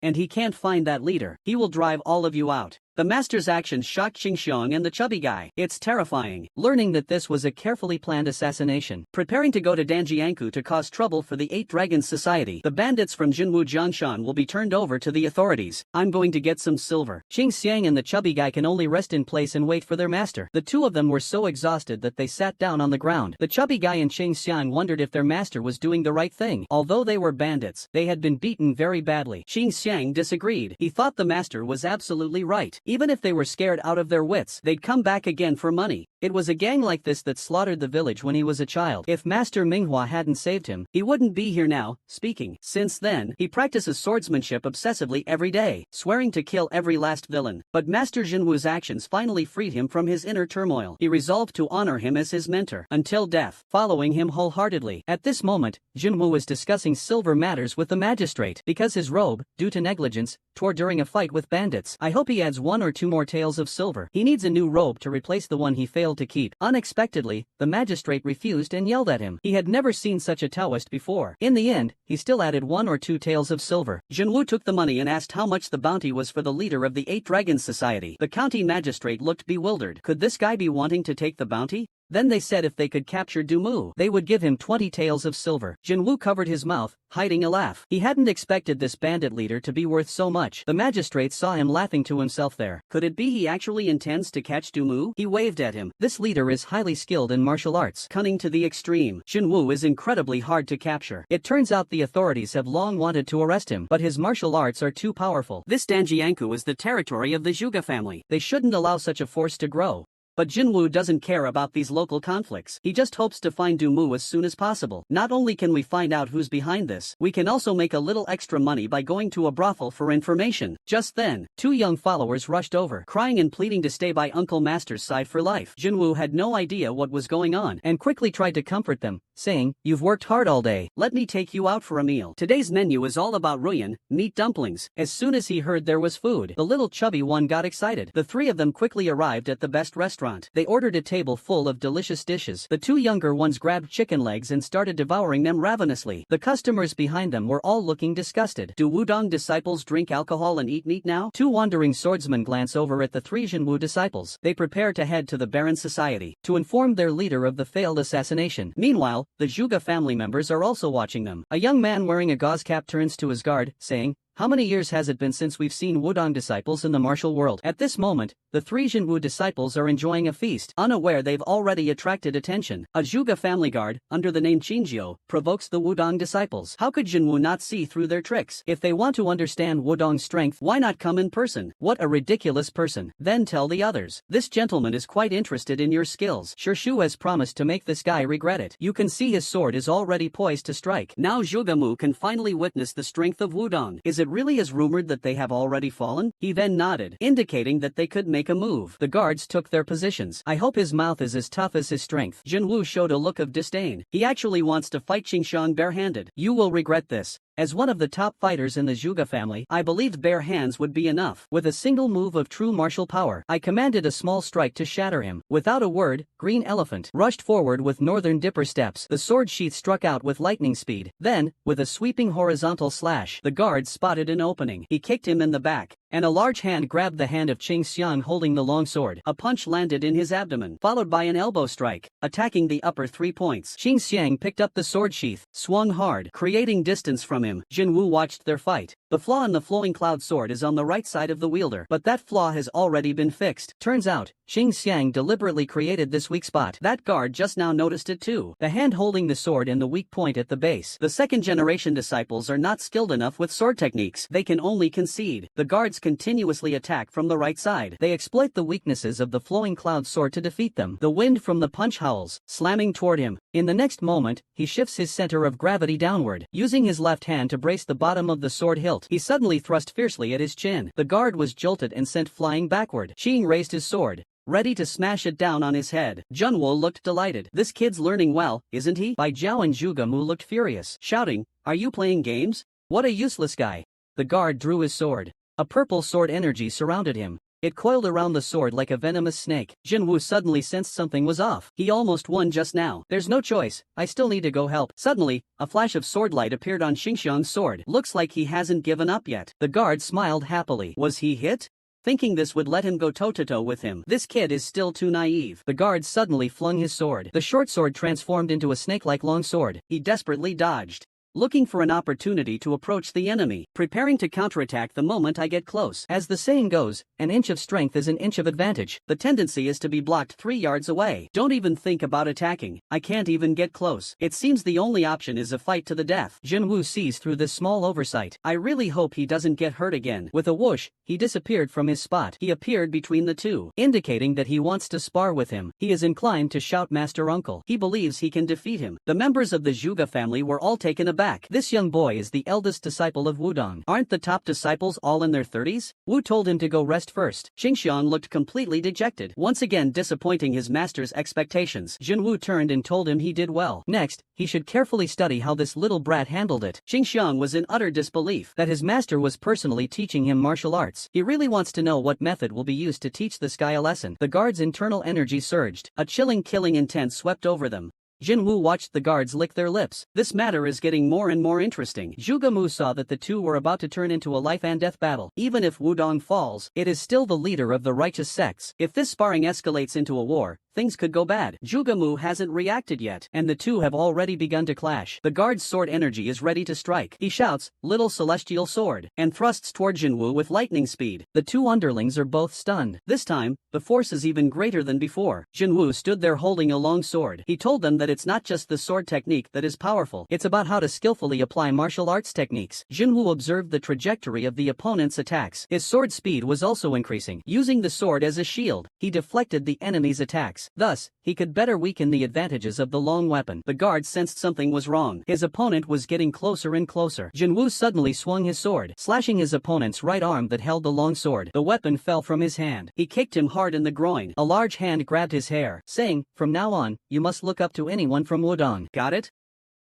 and he can't find that leader, he will drive all of you out. The master's actions shocked Qingxiang and the chubby guy. It's terrifying, learning that this was a carefully planned assassination. Preparing to go to Danjiangkou to cause trouble for the 8 Dragons Society, the bandits from Jinwu Jiangshan will be turned over to the authorities. I'm going to get some silver. Qing Xiang and the chubby guy can only rest in place and wait for their master. The 2 of them were so exhausted that they sat down on the ground. The chubby guy and Qing Xiang wondered if their master was doing the right thing. Although they were bandits, they had been beaten very badly. Qing Xiang disagreed. He thought the master was absolutely right. Even if they were scared out of their wits, they'd come back again for money. It was a gang like this that slaughtered the village when he was a child. If Master Manhua hadn't saved him, he wouldn't be here now, speaking. Since then, he practices swordsmanship obsessively every day, swearing to kill every last villain. But Master Jinwu's actions finally freed him from his inner turmoil. He resolved to honor him as his mentor, until death, following him wholeheartedly. At this moment, Jinwu was discussing silver matters with the magistrate, because his robe, due to negligence, tore during a fight with bandits. I hope he adds 1 1 or 2 more taels of silver. He needs a new robe to replace the one he failed to keep. Unexpectedly, the magistrate refused and yelled at him. He had never seen such a Taoist before. In the end, he still added 1 or 2 taels of silver. Junwoo took the money and asked how much the bounty was for the leader of the 8 Dragons Society. The county magistrate looked bewildered. Could this guy be wanting to take the bounty? Then they said if they could capture Dumu, they would give him 20 taels of silver. Junwoo covered his mouth, hiding a laugh. He hadn't expected this bandit leader to be worth so much. The magistrate saw him laughing to himself there. Could it be he actually intends to catch Dumu? He waved at him. This leader is highly skilled in martial arts, cunning to the extreme. Junwoo is incredibly hard to capture. It turns out the authorities have long wanted to arrest him, but his martial arts are too powerful. This Danjiangku is the territory of the Zhuge family. They shouldn't allow such a force to grow. But Junwoo doesn't care about these local conflicts. He just hopes to find Dumu as soon as possible. Not only can we find out who's behind this, we can also make a little extra money by going to a brothel for information. Just then, 2 young followers rushed over, crying and pleading to stay by Uncle Master's side for life. Junwoo had no idea what was going on and quickly tried to comfort them, saying, "You've worked hard all day. Let me take you out for a meal. Today's menu is all about ruyan, meat dumplings." As soon as he heard there was food, the little chubby one got excited. The 3 of them quickly arrived at the best restaurant. They ordered a table full of delicious dishes. The 2 younger ones grabbed chicken legs and started devouring them ravenously. The customers behind them were all looking disgusted. Do Wudong disciples drink alcohol and eat meat now? 2 wandering swordsmen glance over at the 3 Junwoo disciples. They prepare to head to the Baron Society to inform their leader of the failed assassination. Meanwhile, the Zhuge family members are also watching them. A young man wearing a gauze cap turns to his guard, saying, "How many years has it been since we've seen Wudong disciples in the martial world?" At this moment, the 3 Junwoo disciples are enjoying a feast, unaware they've already attracted attention. A Zhuge family guard, under the name Qingjiu, provokes the Wudong disciples. How could Junwoo not see through their tricks? If they want to understand Wudong's strength, why not come in person? What a ridiculous person. Then tell the others. This gentleman is quite interested in your skills. Shirshu has promised to make this guy regret it. You can see his sword is already poised to strike. Now Zhuge can finally witness the strength of Wudong. Is it really as rumored that they have already fallen? He then nodded, indicating that they could make a move. The guards took their positions. I hope his mouth is as tough as his strength. Junwoo showed a look of disdain. He actually wants to fight Qingxiang barehanded. You will regret this. As one of the top fighters in the Zhuge family, I believed bare hands would be enough. With a single move of true martial power, I commanded a small strike to shatter him. Without a word, Green Elephant rushed forward with Northern Dipper steps. The sword sheath struck out with lightning speed. Then, with a sweeping horizontal slash, the guard spotted an opening. He kicked him in the back, and a large hand grabbed the hand of Qingxiang holding the long sword. A punch landed in his abdomen, followed by an elbow strike, attacking the upper 3 points. Qingxiang picked up the sword sheath, swung hard, creating distance from him. Junwoo watched their fight. The flaw in the flowing cloud sword is on the right side of the wielder, but that flaw has already been fixed. Turns out, Qingxiang deliberately created this weak spot. That guard just now noticed it too. The hand holding the sword and the weak point at the base. The 2nd generation disciples are not skilled enough with sword techniques. They can only concede. The guards continuously attack from the right side. They exploit the weaknesses of the flowing cloud sword to defeat them. The wind from the punch howls, slamming toward him. In the next moment, he shifts his center of gravity downward, using his left hand to brace the bottom of the sword hilt. He suddenly thrust fiercely at his chin. The guard was jolted and sent flying backward. Qing raised his sword, ready to smash it down on his head. Junwoo looked delighted. This kid's learning well, isn't he? Bai Jiao and Zhuge looked furious, shouting, "Are you playing games? What a useless guy." The guard drew his sword. A purple sword energy surrounded him. It coiled around the sword like a venomous snake. Junwoo suddenly sensed something was off. He almost won just now. There's no choice. I still need to go help. Suddenly, a flash of sword light appeared on Qingxiang's sword. Looks like he hasn't given up yet. The guard smiled happily. Was he hit? Thinking this would let him go toe-to-toe with him. This kid is still too naive. The guard suddenly flung his sword. The short sword transformed into a snake-like long sword. He desperately dodged, looking for an opportunity to approach the enemy, preparing to counterattack the moment I get close. As the saying goes, an inch of strength is an inch of advantage. The tendency is to be blocked 3 yards away. Don't even think about attacking. I can't even get close. It seems the only option is a fight to the death. Junwoo sees through this small oversight. I really hope he doesn't get hurt again. With a whoosh, he disappeared from his spot. He appeared between the 2, indicating that he wants to spar with him. He is inclined to shout Master Uncle. He believes he can defeat him. The members of the Zhuge family were all taken aback back. This young boy is the eldest disciple of Wudong. Aren't the top disciples all in their 30s? Wu told him to go rest first. Xingxiang looked completely dejected, once again disappointing his master's expectations. Jinwu turned and told him he did well. Next, he should carefully study how this little brat handled it. Xingxiang was in utter disbelief that his master was personally teaching him martial arts. He really wants to know what method will be used to teach this guy a lesson. The guard's internal energy surged. A chilling killing intent swept over them. Jinwu watched the guards lick their lips. This matter is getting more and more interesting. Zhuge Mu saw that the two were about to turn into a life-and-death battle. Even if Wudong falls, it is still the leader of the righteous sects. If this sparring escalates into a war, things could go bad. Zhuge Mu hasn't reacted yet, and the two have already begun to clash. The guard's sword energy is ready to strike. He shouts, "Little celestial sword," and thrusts toward Jinwu with lightning speed. The two underlings are both stunned. This time, the force is even greater than before. Jinwu stood there holding a long sword. He told them that it's not just the sword technique that is powerful. It's about how to skillfully apply martial arts techniques. Jinwu observed the trajectory of the opponent's attacks. His sword speed was also increasing. Using the sword as a shield, he deflected the enemy's attacks. Thus, he could better weaken the advantages of the long weapon. The guard sensed something was wrong. His opponent was getting closer and closer. Jinwu suddenly swung his sword, slashing his opponent's right arm that held the long sword. The weapon fell from his hand. He kicked him hard in the groin. A large hand grabbed his hair, saying, "From now on, you must look up to anyone from Wudong. Got it?"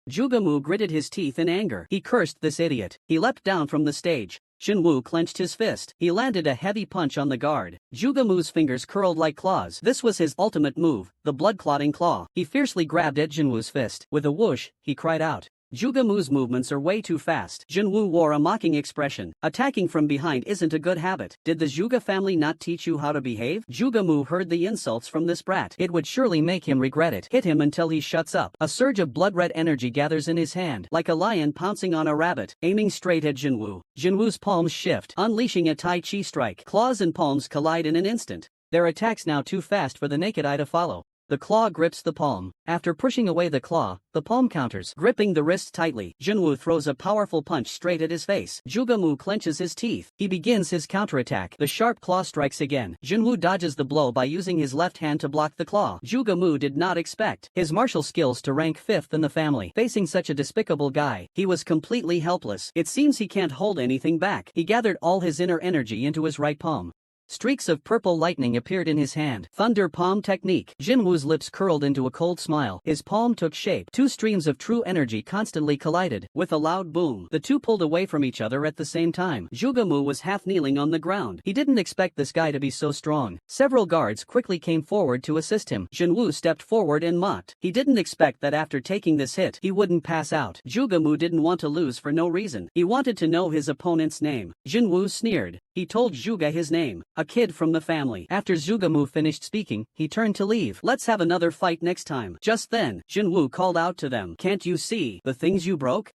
Zhuge Mu gritted his teeth in anger. He cursed this idiot. He leapt down from the stage. Jinwu clenched his fist. He landed a heavy punch on the guard. Zhuge Mu's fingers curled like claws. This was his ultimate move, the blood-clotting claw. He fiercely grabbed at Jinwu's fist. With a whoosh, he cried out. Zhuge Mu's movements are way too fast. Jinwu wore a mocking expression. Attacking from behind isn't a good habit. Did the Zhuge family not teach you how to behave? Zhuge Mu heard the insults from this brat. It would surely make him regret it. Hit him until he shuts up. A surge of blood-red energy gathers in his hand, like a lion pouncing on a rabbit, aiming straight at Jinwu. Jinwu's palms shift, unleashing a Tai Chi strike. Claws and palms collide in an instant. Their attacks now too fast for the naked eye to follow. The claw grips the palm. After pushing away the claw, the palm counters, gripping the wrist tightly. Jinwu throws a powerful punch straight at his face. Zhuge Mu clenches his teeth. He begins his counterattack. The sharp claw strikes again. Jinwu dodges the blow by using his left hand to block the claw. Zhuge Mu did not expect his martial skills to rank 5th in the family. Facing such a despicable guy, he was completely helpless. It seems he can't hold anything back. He gathered all his inner energy into his right palm. Streaks of purple lightning appeared in his hand. Thunder palm technique. Jinwu's lips curled into a cold smile. His palm took shape. Two streams of true energy constantly collided. With a loud boom, the two pulled away from each other at the same time. Zhuge Mu was half kneeling on the ground. He didn't expect this guy to be so strong. Several guards quickly came forward to assist him. Jinwu stepped forward and mocked. He didn't expect that after taking this hit, he wouldn't pass out. Zhuge Mu didn't want to lose for no reason. He wanted to know his opponent's name. Jinwu sneered. He told Zhuge his name. A kid from the family. After Zhuge Mu finished speaking, he turned to leave. "Let's have another fight next time." Just then, Jinwu called out to them. "Can't you see the things you broke?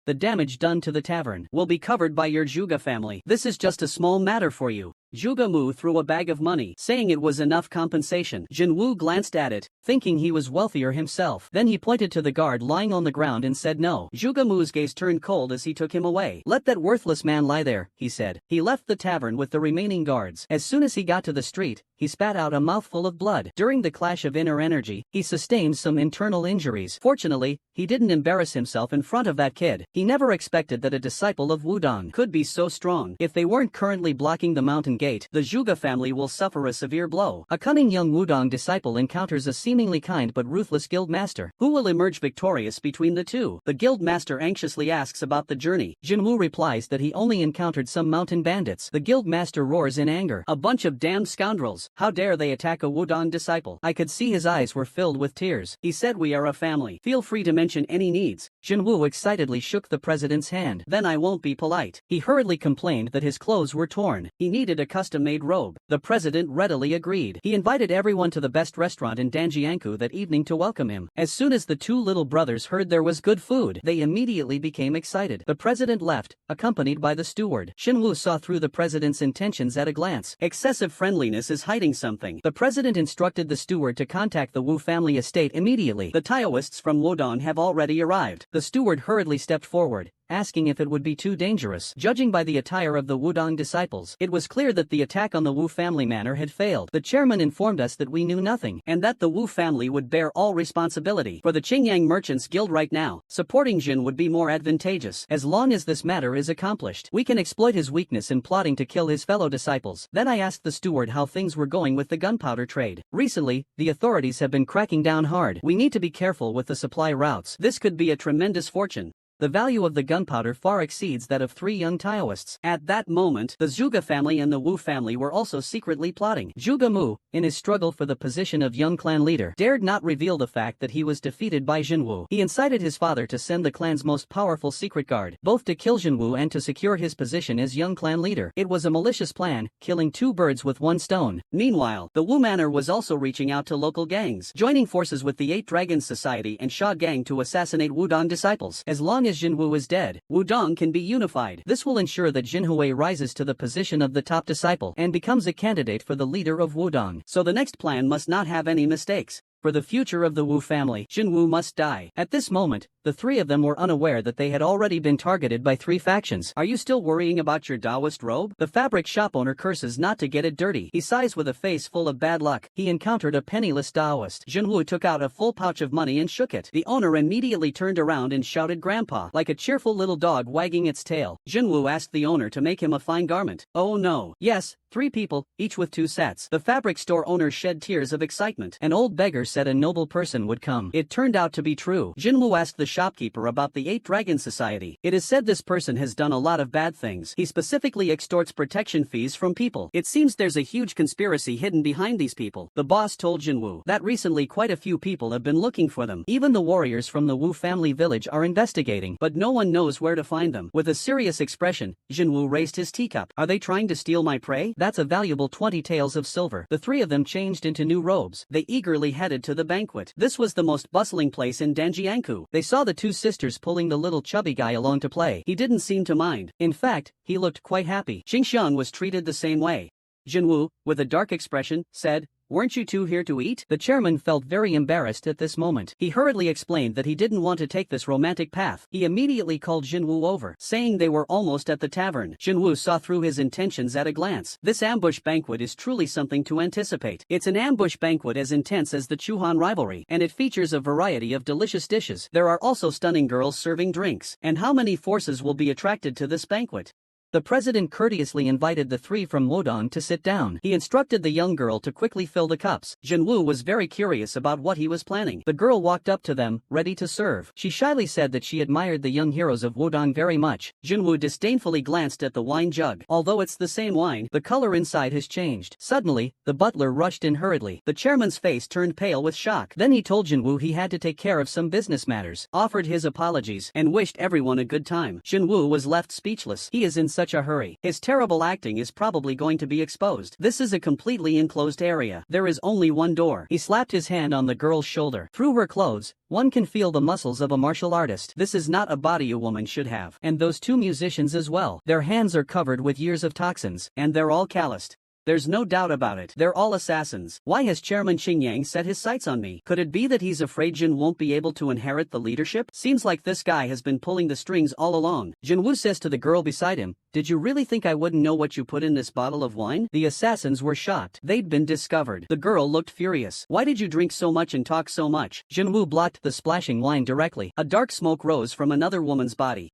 The damage done to the tavern will be covered by your Zhuge family. This is just a small matter for you." Zhuge Mu threw a bag of money, saying it was enough compensation. Jinwu glanced at it, thinking he was wealthier himself. Then he pointed to the guard lying on the ground and said no. Zhuge Mu's gaze turned cold as he took him away. "Let that worthless man lie there," he said. He left the tavern with the remaining guards. As soon as he got to the street, he spat out a mouthful of blood. During the clash of inner energy, he sustained some internal injuries. Fortunately, he didn't embarrass himself in front of that kid. He never expected that a disciple of Wudong could be so strong. If they weren't currently blocking the mountain gate, the Zhuge family will suffer a severe blow. A cunning young Wudong disciple encounters a seemingly kind but ruthless guild master. Who will emerge victorious between the two? The guild master anxiously asks about the journey. Jinwu replies that he only encountered some mountain bandits. The guild master roars in anger. "A bunch of damned scoundrels! How dare they attack a Wudong disciple?" I could see his eyes were filled with tears. He said, "We are a family. Feel free to mention any needs." Jinwu excitedly shook the president's hand. "Then I won't be polite." He hurriedly complained that his clothes were torn. He needed a custom-made robe. The president readily agreed. He invited everyone to the best restaurant in Danjiangkou that evening to welcome him. As soon as the two little brothers heard there was good food, they immediately became excited. The president left, accompanied by the steward. Xinwu saw through the president's intentions at a glance. Excessive friendliness is hiding something. The president instructed the steward to contact the Wu family estate immediately. The Taoists from Wudong have already arrived. The steward hurriedly stepped forward, asking if it would be too dangerous. Judging by the attire of the Wudong disciples, it was clear that the attack on the Wu family manor had failed. The chairman informed us that we knew nothing, and that the Wu family would bear all responsibility. For the Qingyang Merchants Guild right now, supporting Jin would be more advantageous. As long as this matter is accomplished, we can exploit his weakness in plotting to kill his fellow disciples. Then I asked the steward how things were going with the gunpowder trade. Recently, the authorities have been cracking down hard. We need to be careful with the supply routes. This could be a tremendous fortune. The value of the gunpowder far exceeds that of 3 young Taoists. At that moment, the Zhuge family and the Wu family were also secretly plotting. Zhuge Mu, in his struggle for the position of young clan leader, dared not reveal the fact that he was defeated by Jinwu. He incited his father to send the clan's most powerful secret guard, both to kill Jinwu and to secure his position as young clan leader. It was a malicious plan, killing 2 birds with 1 stone. Meanwhile, the Wu manor was also reaching out to local gangs, joining forces with the 8 Dragons Society and Sha Gang to assassinate Wudong disciples. As long as Jinwu is dead, Wudong can be unified. This will ensure that Jinhui rises to the position of the top disciple and becomes a candidate for the leader of Wudong. So the next plan must not have any mistakes. For the future of the Wu family, Jinwu must die. At this moment, the 3 of them were unaware that they had already been targeted by 3 factions. Are you still worrying about your Taoist robe? The fabric shop owner curses not to get it dirty. He sighs with a face full of bad luck. He encountered a penniless Taoist. Jinwu took out a full pouch of money and shook it. The owner immediately turned around and shouted "Grandpa," like a cheerful little dog wagging its tail. Jinwu asked the owner to make him a fine garment. Oh no. Yes, 3 people, each with 2 sets. The fabric store owner shed tears of excitement. An old beggar said a noble person would come. It turned out to be true. Jinwu asked the shopkeeper about the 8 Dragon Society. It is said this person has done a lot of bad things. He specifically extorts protection fees from people. It seems there's a huge conspiracy hidden behind these people. The boss told Jinwu that recently quite a few people have been looking for them. Even the warriors from the Wu family village are investigating, but no one knows where to find them. With a serious expression, Jinwu raised his teacup. Are they trying to steal my prey? That's a valuable 20 taels of silver. The 3 of them changed into new robes. They eagerly headed to the banquet. This was the most bustling place in Danjiangkou. They saw the 2 sisters pulling the little chubby guy along to play. He didn't seem to mind. In fact, he looked quite happy. Xingxiang was treated the same way. Jinwu, with a dark expression, said, "Weren't you 2 here to eat?" The chairman felt very embarrassed at this moment. He hurriedly explained that he didn't want to take this romantic path. He immediately called Jinwu over, saying they were almost at the tavern. Jinwu saw through his intentions at a glance. This ambush banquet is truly something to anticipate. It's an ambush banquet as intense as the Chuhan rivalry, and it features a variety of delicious dishes. There are also stunning girls serving drinks. And how many forces will be attracted to this banquet? The president courteously invited the 3 from Wudong to sit down. He instructed the young girl to quickly fill the cups. Jinwu was very curious about what he was planning. The girl walked up to them, ready to serve. She shyly said that she admired the young heroes of Wudong very much. Jinwu disdainfully glanced at the wine jug. Although it's the same wine, the color inside has changed. Suddenly, the butler rushed in hurriedly. The chairman's face turned pale with shock. Then he told Jinwu he had to take care of some business matters, offered his apologies, and wished everyone a good time. Jinwu was left speechless. He is in such a hurry. His terrible acting is probably going to be exposed. This is a completely enclosed area. There is only one door. He slapped his hand on the girl's shoulder. Through her clothes, one can feel the muscles of a martial artist. This is not a body a woman should have. And those 2 musicians as well. Their hands are covered with years of toxins, and they're all calloused. There's no doubt about it. They're all assassins. Why has Chairman Xingyang set his sights on me? Could it be that he's afraid Jin won't be able to inherit the leadership? Seems like this guy has been pulling the strings all along. Jinwu says to the girl beside him, "Did you really think I wouldn't know what you put in this bottle of wine?" The assassins were shocked. They'd been discovered. The girl looked furious. "Why did you drink so much and talk so much?" Jinwu blocked the splashing wine directly. A dark smoke rose from another woman's body.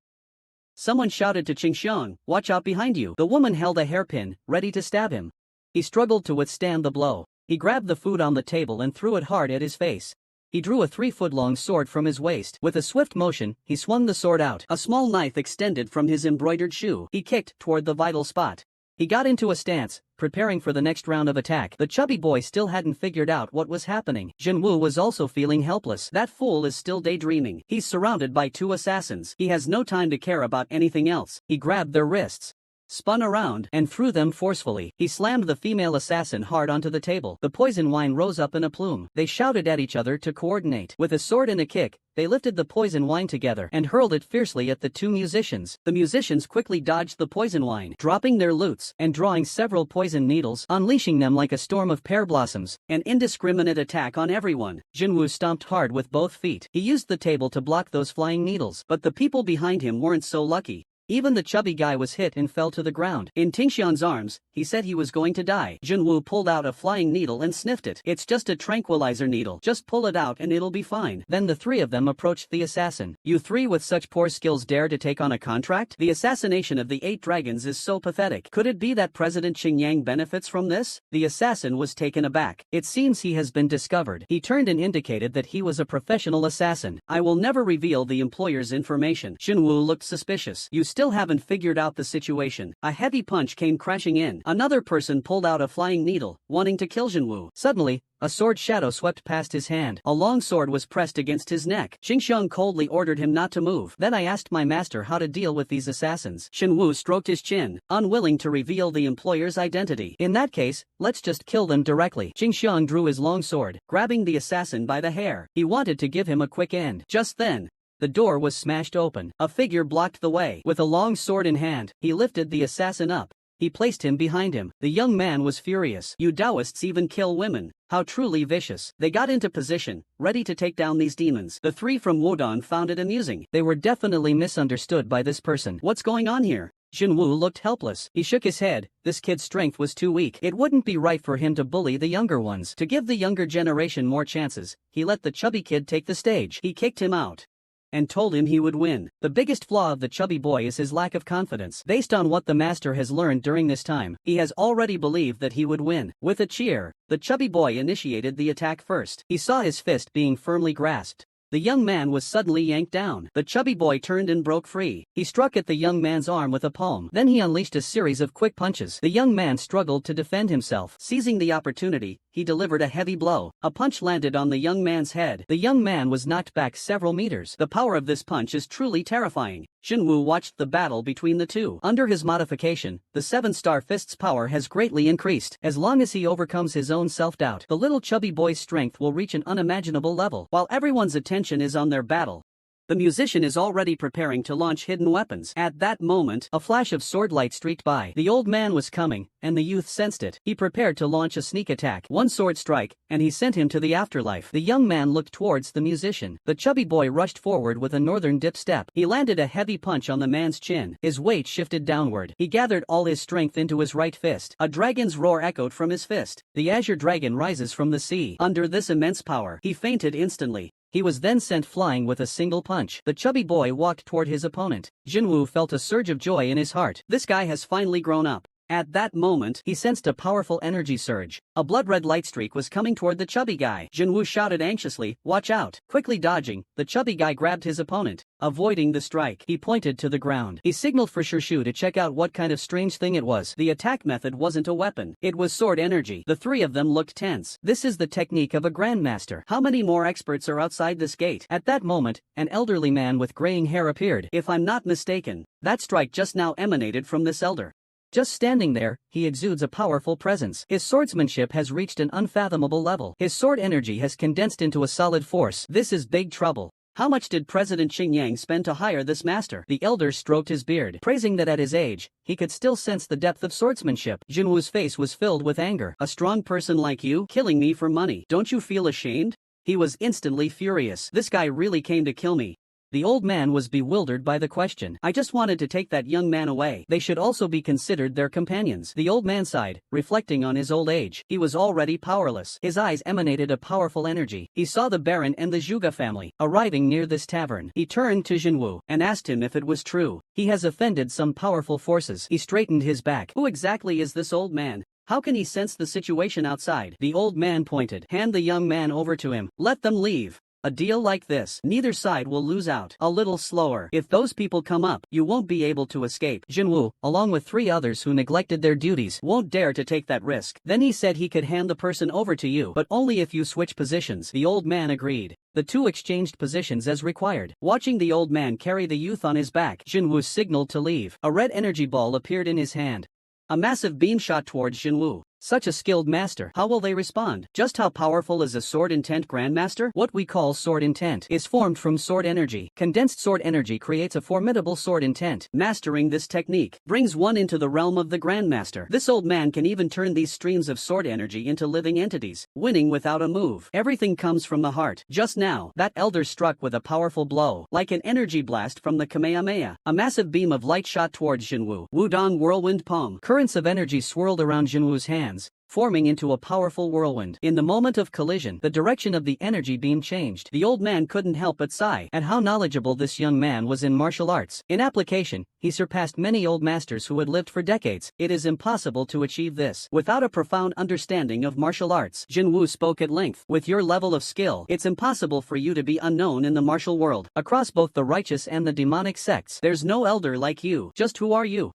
Someone shouted to Qingxiang, "Watch out behind you." The woman held a hairpin, ready to stab him. He struggled to withstand the blow. He grabbed the food on the table and threw it hard at his face. He drew a 3-foot-long sword from his waist. With a swift motion, he swung the sword out. A small knife extended from his embroidered shoe. He kicked toward the vital spot. He got into a stance, preparing for the next round of attack. The chubby boy still hadn't figured out what was happening. Jinwu was also feeling helpless. That fool is still daydreaming. He's surrounded by 2 assassins. He has no time to care about anything else. He grabbed their wrists. spun around, and threw them forcefully. He slammed the female assassin hard onto the table. The poison wine rose up in a plume. They shouted at each other to coordinate. With a sword and a kick, they lifted the poison wine together and hurled it fiercely at the two musicians. The musicians quickly dodged the poison wine, dropping their lutes and drawing several poison needles, unleashing them like a storm of pear blossoms. An indiscriminate attack on everyone. Jinwoo stomped hard with both feet. He used the table to block those flying needles, but the people behind him weren't so lucky. Even the chubby guy was hit and fell to the ground. In Tingxian's arms, he said he was going to die. Jinwoo pulled out a flying needle and sniffed it. It's just a tranquilizer needle. Just pull it out and it'll be fine. Then the three of them approached the assassin. You three with such poor skills dare to take on a contract? The assassination of the 8 dragons is so pathetic. Could it be that President Qingyang benefits from this? The assassin was taken aback. It seems he has been discovered. He turned and indicated that he was a professional assassin. I will never reveal the employer's information. Jinwoo looked suspicious. You still haven't figured out the situation. A heavy punch came crashing in. Another person pulled out a flying needle, wanting to kill Jinwoo. Suddenly, a sword shadow swept past his hand. A long sword was pressed against his neck. Xingxiang coldly ordered him not to move. Then I asked my master how to deal with these assassins. Jinwoo stroked his chin, unwilling to reveal the employer's identity. In that case, let's just kill them directly. Xingxiang drew his long sword, grabbing the assassin by the hair. He wanted to give him a quick end. Just then, the door was smashed open. A figure blocked the way. With a long sword in hand, he lifted the assassin up. He placed him behind him. The young man was furious. You Taoists even kill women. How truly vicious. They got into position, ready to take down these demons. The three from Wudong found it amusing. They were definitely misunderstood by this person. What's going on here? Jinwoo looked helpless. He shook his head. This kid's strength was too weak. It wouldn't be right for him to bully the younger ones. To give the younger generation more chances, he let the chubby kid take the stage. He kicked him out and told him he would win. The biggest flaw of the chubby boy is his lack of confidence. Based on what the master has learned during this time, he has already believed that he would win. With a cheer, the chubby boy initiated the attack first. He saw his fist being firmly grasped. The young man was suddenly yanked down. The chubby boy turned and broke free. He struck at the young man's arm with a palm. Then he unleashed a series of quick punches. The young man struggled to defend himself. Seizing the opportunity, he delivered a heavy blow. A punch landed on the young man's head. The young man was knocked back several meters. The power of this punch is truly terrifying. Jinwoo watched the battle between the two. Under his modification, the 7-star fist's power has greatly increased. As long as he overcomes his own self-doubt, the little chubby boy's strength will reach an unimaginable level. While everyone's attention is on their battle, the musician is already preparing to launch hidden weapons. At that moment, a flash of sword light streaked by. The old man was coming, and the youth sensed it. He prepared to launch a sneak attack. One sword strike, and he sent him to the afterlife. The young man looked towards the musician. The chubby boy rushed forward with a northern dip step. He landed a heavy punch on the man's chin. His weight shifted downward. He gathered all his strength into his right fist. A dragon's roar echoed from his fist. The azure dragon rises from the sea. Under this immense power, he fainted instantly. He was then sent flying with a single punch. The chubby boy walked toward his opponent. Jinwoo felt a surge of joy in his heart. This guy has finally grown up. At that moment, he sensed a powerful energy surge. A blood-red light streak was coming toward the chubby guy. Jinwoo shouted anxiously, "Watch out!" Quickly dodging, the chubby guy grabbed his opponent. Avoiding the strike, he pointed to the ground. He signaled for Shirshu to check out what kind of strange thing it was. The attack method wasn't a weapon. It was sword energy. The three of them looked tense. This is the technique of a grandmaster. How many more experts are outside this gate? At that moment, an elderly man with graying hair appeared. If I'm not mistaken, that strike just now emanated from this elder. Just standing there, he exudes a powerful presence. His swordsmanship has reached an unfathomable level. His sword energy has condensed into a solid force. This is big trouble. How much did President Qingyang spend to hire this master? The elder stroked his beard, praising that at his age, he could still sense the depth of swordsmanship. Jinwoo's face was filled with anger. A strong person like you, killing me for money. Don't you feel ashamed? He was instantly furious. This guy really came to kill me. The old man was bewildered by the question. I just wanted to take that young man away. They should also be considered their companions. The old man sighed, reflecting on his old age. He was already powerless. His eyes emanated a powerful energy. He saw the Baron and the Zhuge family arriving near this tavern. He turned to Jinwoo and asked him if it was true. He has offended some powerful forces. He straightened his back. Who exactly is this old man? How can he sense the situation outside? The old man pointed. Hand the young man over to him. Let them leave. A deal like this, neither side will lose out. A little slower. If those people come up, you won't be able to escape. Jinwoo, along with 3 others who neglected their duties, won't dare to take that risk. Then he said he could hand the person over to you, but only if you switch positions. The old man agreed. The 2 exchanged positions as required. Watching the old man carry the youth on his back, Jinwoo signaled to leave. A red energy ball appeared in his hand. A massive beam shot towards Jinwoo. Such a skilled master. How will they respond? Just how powerful is a sword intent grandmaster? What we call sword intent is formed from sword energy. Condensed sword energy creates a formidable sword intent. Mastering this technique brings one into the realm of the grandmaster. This old man can even turn these streams of sword energy into living entities, winning without a move. Everything comes from the heart. Just now, that elder struck with a powerful blow, like an energy blast from the Kamehameha. A massive beam of light shot towards Jinwoo. Wudong whirlwind palm. Currents of energy swirled around Jinwoo's hands, forming into a powerful whirlwind. In the moment of collision, the direction of the energy beam changed. The old man couldn't help but sigh at how knowledgeable this young man was in martial arts. In application, he surpassed many old masters who had lived for decades. It is impossible to achieve this without a profound understanding of martial arts. Jinwoo spoke at length. With your level of skill, it's impossible for you to be unknown in the martial world. Across both the righteous and the demonic sects, there's no elder like you. Just who are you?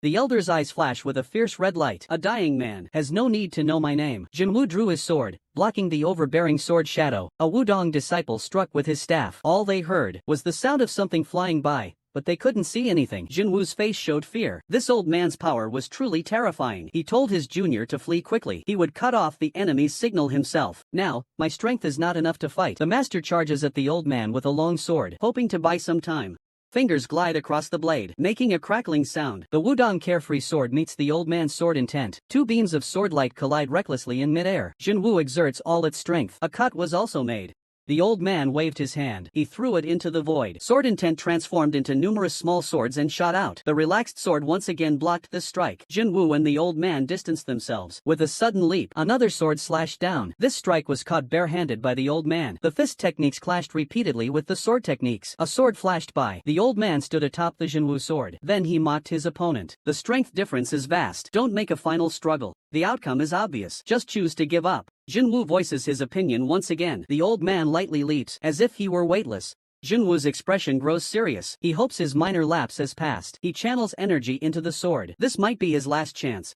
The elder's eyes flash with a fierce red light. A dying man has no need to know my name. Jinwoo drew his sword, blocking the overbearing sword shadow. A Wudong disciple struck with his staff. All they heard was the sound of something flying by, but they couldn't see anything. Jinwoo's face showed fear. This old man's power was truly terrifying. He told his junior to flee quickly. He would cut off the enemy's signal himself. Now, my strength is not enough to fight. The master charges at the old man with a long sword, hoping to buy some time. Fingers glide across the blade, making a crackling sound. The Wudong carefree sword meets the old man's sword intent. 2 beams of sword light collide recklessly in midair. Jinwoo exerts all its strength. A cut was also made. The old man waved his hand. He threw it into the void. Sword intent transformed into numerous small swords and shot out. The relaxed sword once again blocked the strike. Jinwoo and the old man distanced themselves. With a sudden leap, another sword slashed down. This strike was caught barehanded by the old man. The fist techniques clashed repeatedly with the sword techniques. A sword flashed by. The old man stood atop the Jinwoo sword. Then he mocked his opponent. The strength difference is vast. Don't make a final struggle. The outcome is obvious. Just choose to give up. Jinwoo voices his opinion once again. The old man lightly leaps, as if he were weightless. Jinwoo's expression grows serious. He hopes his minor lapse has passed. He channels energy into the sword. This might be his last chance.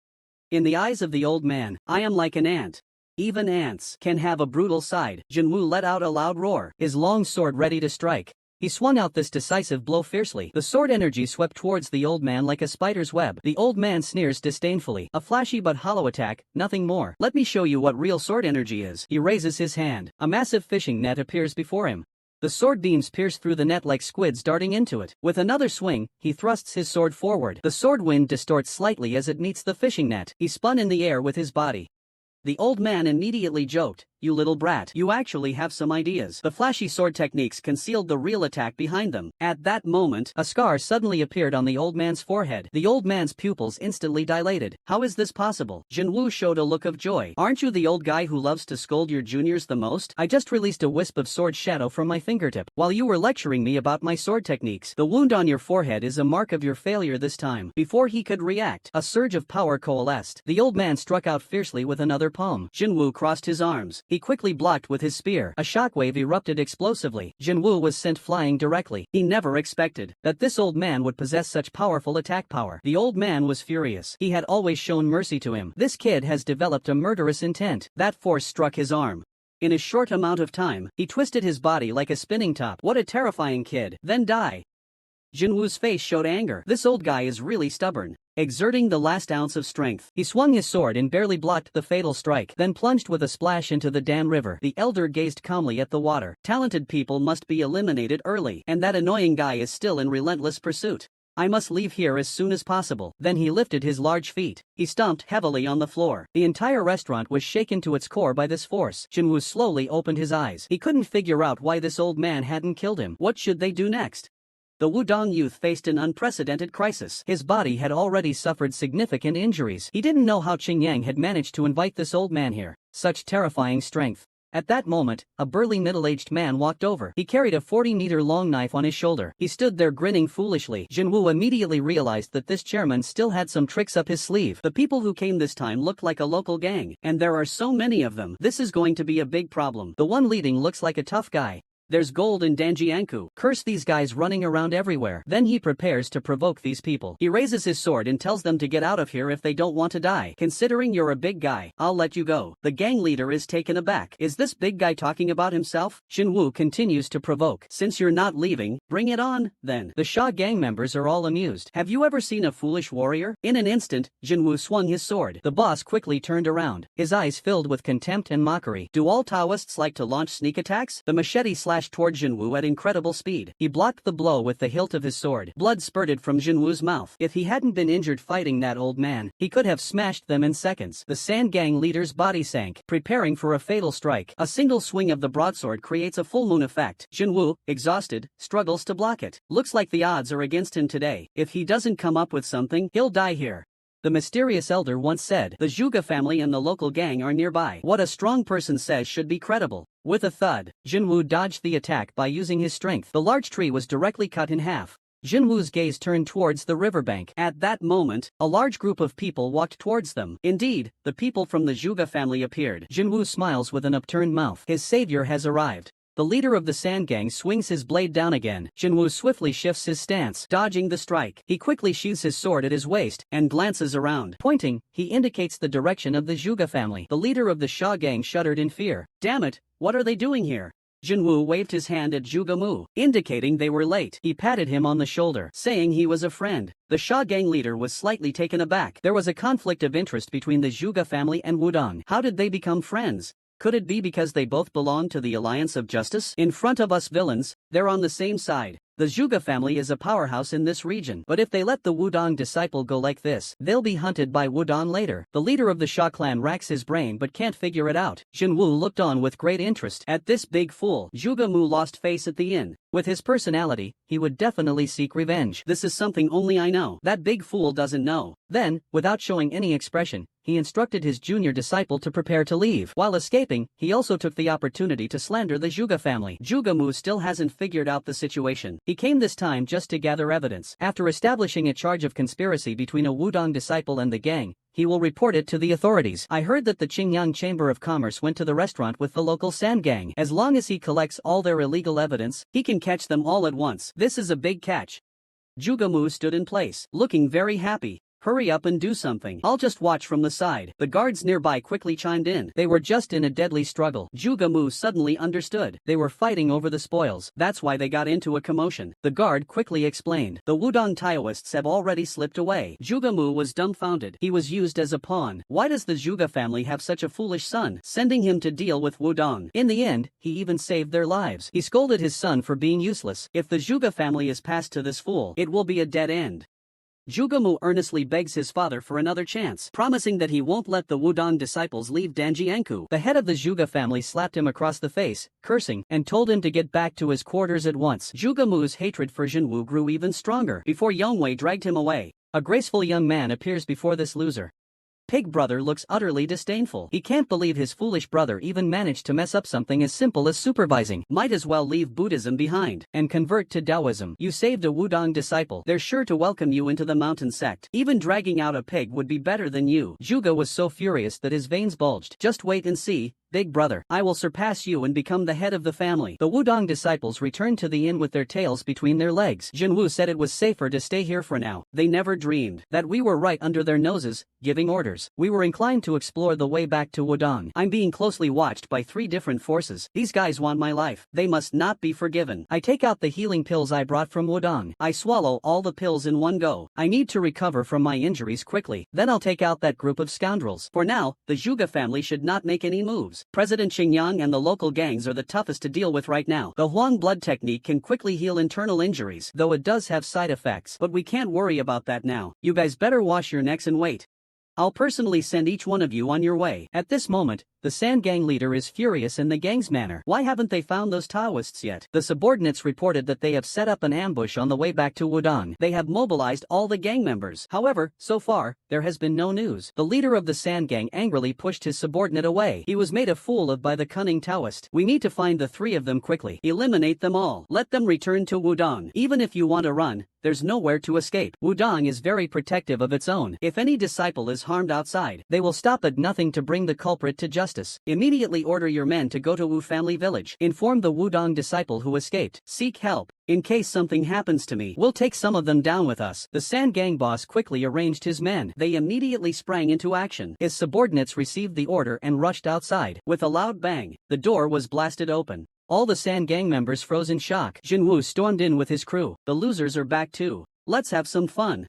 In the eyes of the old man, I am like an ant. Even ants can have a brutal side. Jinwoo let out a loud roar, his long sword ready to strike. He swung out this decisive blow fiercely. The sword energy swept towards the old man like a spider's web. The old man sneers disdainfully. A flashy but hollow attack, nothing more. Let me show you what real sword energy is. He raises his hand. A massive fishing net appears before him. The sword beams pierce through the net like squids darting into it. With another swing, he thrusts his sword forward. The sword wind distorts slightly as it meets the fishing net. He spun in the air with his body. The old man immediately joked, "You little brat, you actually have some ideas." The flashy sword techniques concealed the real attack behind them. At that moment, a scar suddenly appeared on the old man's forehead. The old man's pupils instantly dilated. How is this possible? Jinwoo showed a look of joy. Aren't you the old guy who loves to scold your juniors the most? I just released a wisp of sword shadow from my fingertip while you were lecturing me about my sword techniques. The wound on your forehead is a mark of your failure this time. Before he could react, a surge of power coalesced. The old man struck out fiercely with another palm. Jinwoo crossed his arms. He quickly blocked with his spear. A shockwave erupted explosively. Jinwoo was sent flying directly. He never expected that this old man would possess such powerful attack power. The old man was furious. He had always shown mercy to him. This kid has developed a murderous intent. That force struck his arm. In a short amount of time, he twisted his body like a spinning top. What a terrifying kid. Then die. Jinwoo's face showed anger. This old guy is really stubborn. Exerting the last ounce of strength, he swung his sword and barely blocked the fatal strike, then plunged with a splash into the Dan River. The elder gazed calmly at the water. Talented people must be eliminated early, and that annoying guy is still in relentless pursuit. I must leave here as soon as possible. Then he lifted his large feet. He stomped heavily on the floor. The entire restaurant was shaken to its core by this force. Jinwoo slowly opened his eyes. He couldn't figure out why this old man hadn't killed him. What should they do next? The Wudong youth faced an unprecedented crisis. His body had already suffered significant injuries. He didn't know how Qingyang had managed to invite this old man here. Such terrifying strength. At that moment, a burly middle-aged man walked over. He carried a 40-meter-long knife on his shoulder. He stood there grinning foolishly. Jinwoo immediately realized that this chairman still had some tricks up his sleeve. The people who came this time looked like a local gang, and there are so many of them. This is going to be a big problem. The one leading looks like a tough guy. There's gold in Danjianku. Curse these guys running around everywhere. Then he prepares to provoke these people. He raises his sword and tells them to get out of here if they don't want to die. Considering you're a big guy, I'll let you go. The gang leader is taken aback. Is this big guy talking about himself? Jinwoo continues to provoke. Since you're not leaving, bring it on, then. The Sha gang members are all amused. Have you ever seen a foolish warrior? In an instant, Jinwoo swung his sword. The boss quickly turned around, his eyes filled with contempt and mockery. Do all Taoists like to launch sneak attacks? The machete slashed toward Jinwoo at incredible speed. He blocked the blow with the hilt of his sword. Blood spurted from Jinwoo's mouth. If he hadn't been injured fighting that old man, he could have smashed them in seconds. The Sand Gang leader's body sank, preparing for a fatal strike. A single swing of the broadsword creates a full moon effect. Jinwoo, exhausted, struggles to block it. Looks like the odds are against him today. If he doesn't come up with something, he'll die here. The mysterious elder once said, the Zhuge family and the local gang are nearby. What a strong person says should be credible. With a thud, Jinwoo dodged the attack by using his strength. The large tree was directly cut in half. Jinwoo's gaze turned towards the riverbank. At that moment, a large group of people walked towards them. Indeed, the people from the Zhuge family appeared. Jinwoo smiles with an upturned mouth. His savior has arrived. The leader of the Sand Gang swings his blade down again. Jinwoo swiftly shifts his stance, dodging the strike. He quickly sheathes his sword at his waist and glances around. Pointing, he indicates the direction of the Zhuge family. The leader of the Sha Gang shuddered in fear. Damn it, what are they doing here? Jinwoo waved his hand at Zhuge Mu, indicating they were late. He patted him on the shoulder, saying he was a friend. The Sha Gang leader was slightly taken aback. There was a conflict of interest between the Zhuge family and Wudong. How did they become friends? Could it be because they both belong to the Alliance of Justice? In front of us villains, they're on the same side. The Zhuge family is a powerhouse in this region, but if they let the Wudong disciple go like this, they'll be hunted by Wudong later. The leader of the Sha clan racks his brain but can't figure it out. Jinwoo looked on with great interest. At this big fool, Zhuge Mu lost face at the inn. With his personality, he would definitely seek revenge. This is something only I know. That big fool doesn't know. Then, without showing any expression, he instructed his junior disciple to prepare to leave. While escaping, he also took the opportunity to slander the Zhuge family. Zhuge Mu still hasn't figured out the situation. He came this time just to gather evidence. After establishing a charge of conspiracy between a Wudong disciple and the gang, he will report it to the authorities. I heard that the Qingyang Chamber of Commerce went to the restaurant with the local Sand Gang. As long as he collects all their illegal evidence, he can catch them all at once. This is a big catch. Zhuge Mu stood in place, looking very happy. Hurry up and do something. I'll just watch from the side. The guards nearby quickly chimed in. They were just in a deadly struggle. Zhuge Mu suddenly understood. They were fighting over the spoils. That's why they got into a commotion. The guard quickly explained. The Wudong Taoists have already slipped away. Zhuge Mu was dumbfounded. He was used as a pawn. Why does the Zhuge family have such a foolish son, sending him to deal with Wudong? In the end, he even saved their lives. He scolded his son for being useless. If the Zhuge family is passed to this fool, it will be a dead end. Zhuge Mu earnestly begs his father for another chance, promising that he won't let the Wudong disciples leave Danjianku. The head of the Zhuge family slapped him across the face, cursing, and told him to get back to his quarters at once. Zhuge Mu's hatred for Jinwoo grew even stronger before Yongwei dragged him away. A graceful young man appears before this loser. Pig brother looks utterly disdainful. He can't believe his foolish brother even managed to mess up something as simple as supervising. Might as well leave Buddhism behind and convert to Taoism. You saved a Wudong disciple. They're sure to welcome you into the mountain sect. Even dragging out a pig would be better than you. Zhuge was so furious that his veins bulged. Just wait and see. Big brother, I will surpass you and become the head of the family. The Wudong disciples returned to the inn with their tails between their legs. Jinwoo said it was safer to stay here for now. They never dreamed that we were right under their noses, giving orders. We were inclined to explore the way back to Wudong. I'm being closely watched by 3 different forces. These guys want my life. They must not be forgiven. I take out the healing pills I brought from Wudong. I swallow all the pills in one go. I need to recover from my injuries quickly. Then I'll take out that group of scoundrels. For now, the Zhuge family should not make any moves. President Qingyang and the local gangs are the toughest to deal with right now. The Huang blood technique can quickly heal internal injuries, though it does have side effects. But we can't worry about that now. You guys better wash your necks and wait. I'll personally send each one of you on your way. At this moment, the Sand Gang leader is furious in the gang's manner. Why haven't they found those Taoists yet? The subordinates reported that they have set up an ambush on the way back to Wudong. They have mobilized all the gang members. However, so far, there has been no news. The leader of the Sand Gang angrily pushed his subordinate away. He was made a fool of by the cunning Taoist. We need to find the 3 of them quickly. Eliminate them all. Let them return to Wudong. Even if you want to run, there's nowhere to escape. Wudong is very protective of its own. If any disciple is harmed outside, they will stop at nothing to bring the culprit to justice. justice. Immediately order your men to go to Wu family village. Inform the Wudong disciple who escaped. Seek help. In case something happens to me, we'll take some of them down with us. The Sand Gang boss quickly arranged his men. They immediately sprang into action. His subordinates received the order and rushed outside. With a loud bang, the door was blasted open. All the Sand Gang members froze in shock. Jinwoo stormed in with his crew. The losers are back too. Let's have some fun.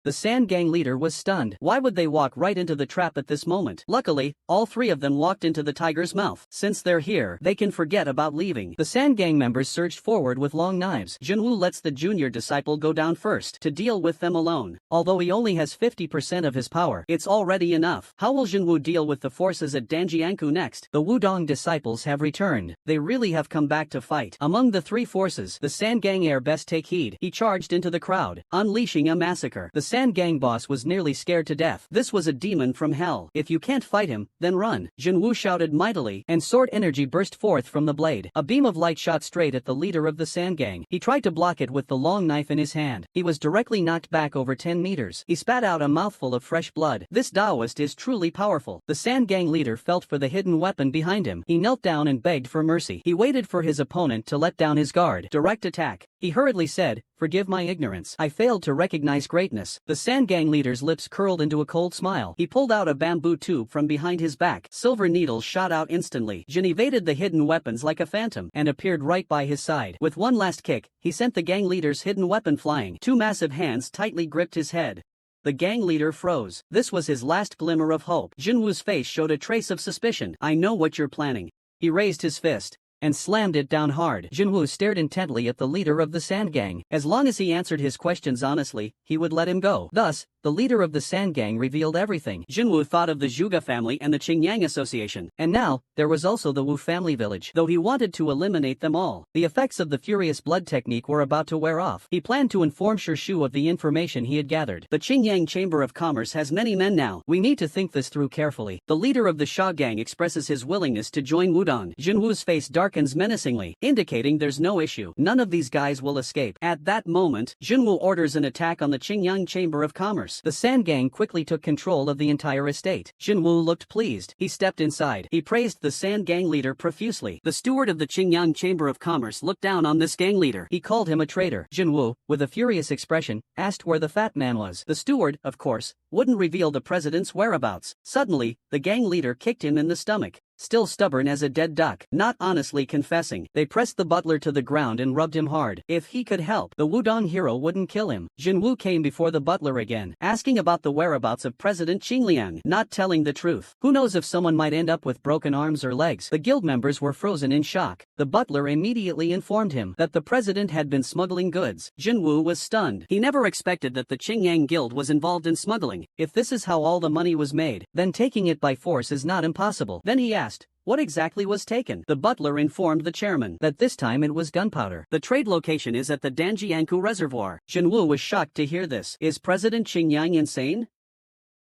The Sand Gang leader was stunned. Why would they walk right into the trap at this moment? Luckily, all three of them walked into the tiger's mouth. Since they're here, they can forget about leaving. The Sand Gang members surged forward with long knives. Jinwoo lets the junior disciple go down first to deal with them alone. Although he only has 50% of his power, it's already enough. How will Jinwoo deal with the forces at Danjianku next? The Wudong disciples have returned. They really have come back to fight. Among the three forces, the Sand Gang heir best take heed. He charged into the crowd, unleashing a massacre. The Sand Gang boss was nearly scared to death. This was a demon from hell. If you can't fight him, then run. Jinwoo shouted mightily, and sword energy burst forth from the blade. A beam of light shot straight at the leader of the Sand Gang. He tried to block it with the long knife in his hand. He was directly knocked back over 10 meters. He spat out a mouthful of fresh blood. This Taoist is truly powerful. The Sand Gang leader felt for the hidden weapon behind him. He knelt down and begged for mercy. He waited for his opponent to let down his guard. Direct attack. He hurriedly said, "Forgive my ignorance. I failed to recognize greatness." The Sand Gang leader's lips curled into a cold smile. He pulled out a bamboo tube from behind his back. Silver needles shot out instantly. Jin evaded the hidden weapons like a phantom and appeared right by his side. With one last kick, he sent the gang leader's hidden weapon flying. Two massive hands tightly gripped his head. The gang leader froze. This was his last glimmer of hope. Jinwoo's face showed a trace of suspicion. "I know what you're planning." He raised his fist and slammed it down hard. Jinwoo stared intently at the leader of the Sand Gang. As long as he answered his questions honestly, he would let him go. Thus, the leader of the Sand Gang revealed everything. Jinwoo thought of the Zhuge family and the Qingyang Association. And now, there was also the Wu family village. Though he wanted to eliminate them all, the effects of the furious blood technique were about to wear off. He planned to inform Shu of the information he had gathered. The Qingyang Chamber of Commerce has many men now. We need to think this through carefully. The leader of the Sha Gang expresses his willingness to join Wudong. Jinwoo's face darkens menacingly, indicating there's no issue. None of these guys will escape. At that moment, Jinwoo orders an attack on the Qingyang Chamber of Commerce. The Sand Gang quickly took control of the entire estate. Jinwoo looked pleased. He stepped inside. He praised the Sand Gang leader profusely. The steward of the Qingyang Chamber of Commerce looked down on this gang leader. He called him a traitor. Jinwoo, with a furious expression, asked where the fat man was. The steward, of course, wouldn't reveal the president's whereabouts. Suddenly, the gang leader kicked him in the stomach. Still stubborn as a dead duck, not honestly confessing, they pressed the butler to the ground and rubbed him hard. If he could help, the Wudong hero wouldn't kill him. Jinwoo came before the butler again, asking about the whereabouts of President Qingliang, not telling the truth. Who knows if someone might end up with broken arms or legs? The guild members were frozen in shock. The butler immediately informed him that the president had been smuggling goods. Jinwoo was stunned. He never expected that the Qingyang guild was involved in smuggling. If this is how all the money was made, then taking it by force is not impossible. Then he asked, what exactly was taken? The butler informed the chairman that this time it was gunpowder. The trade location is at the Danjianku Reservoir. Jinwoo was shocked to hear this. Is President Qingyang insane?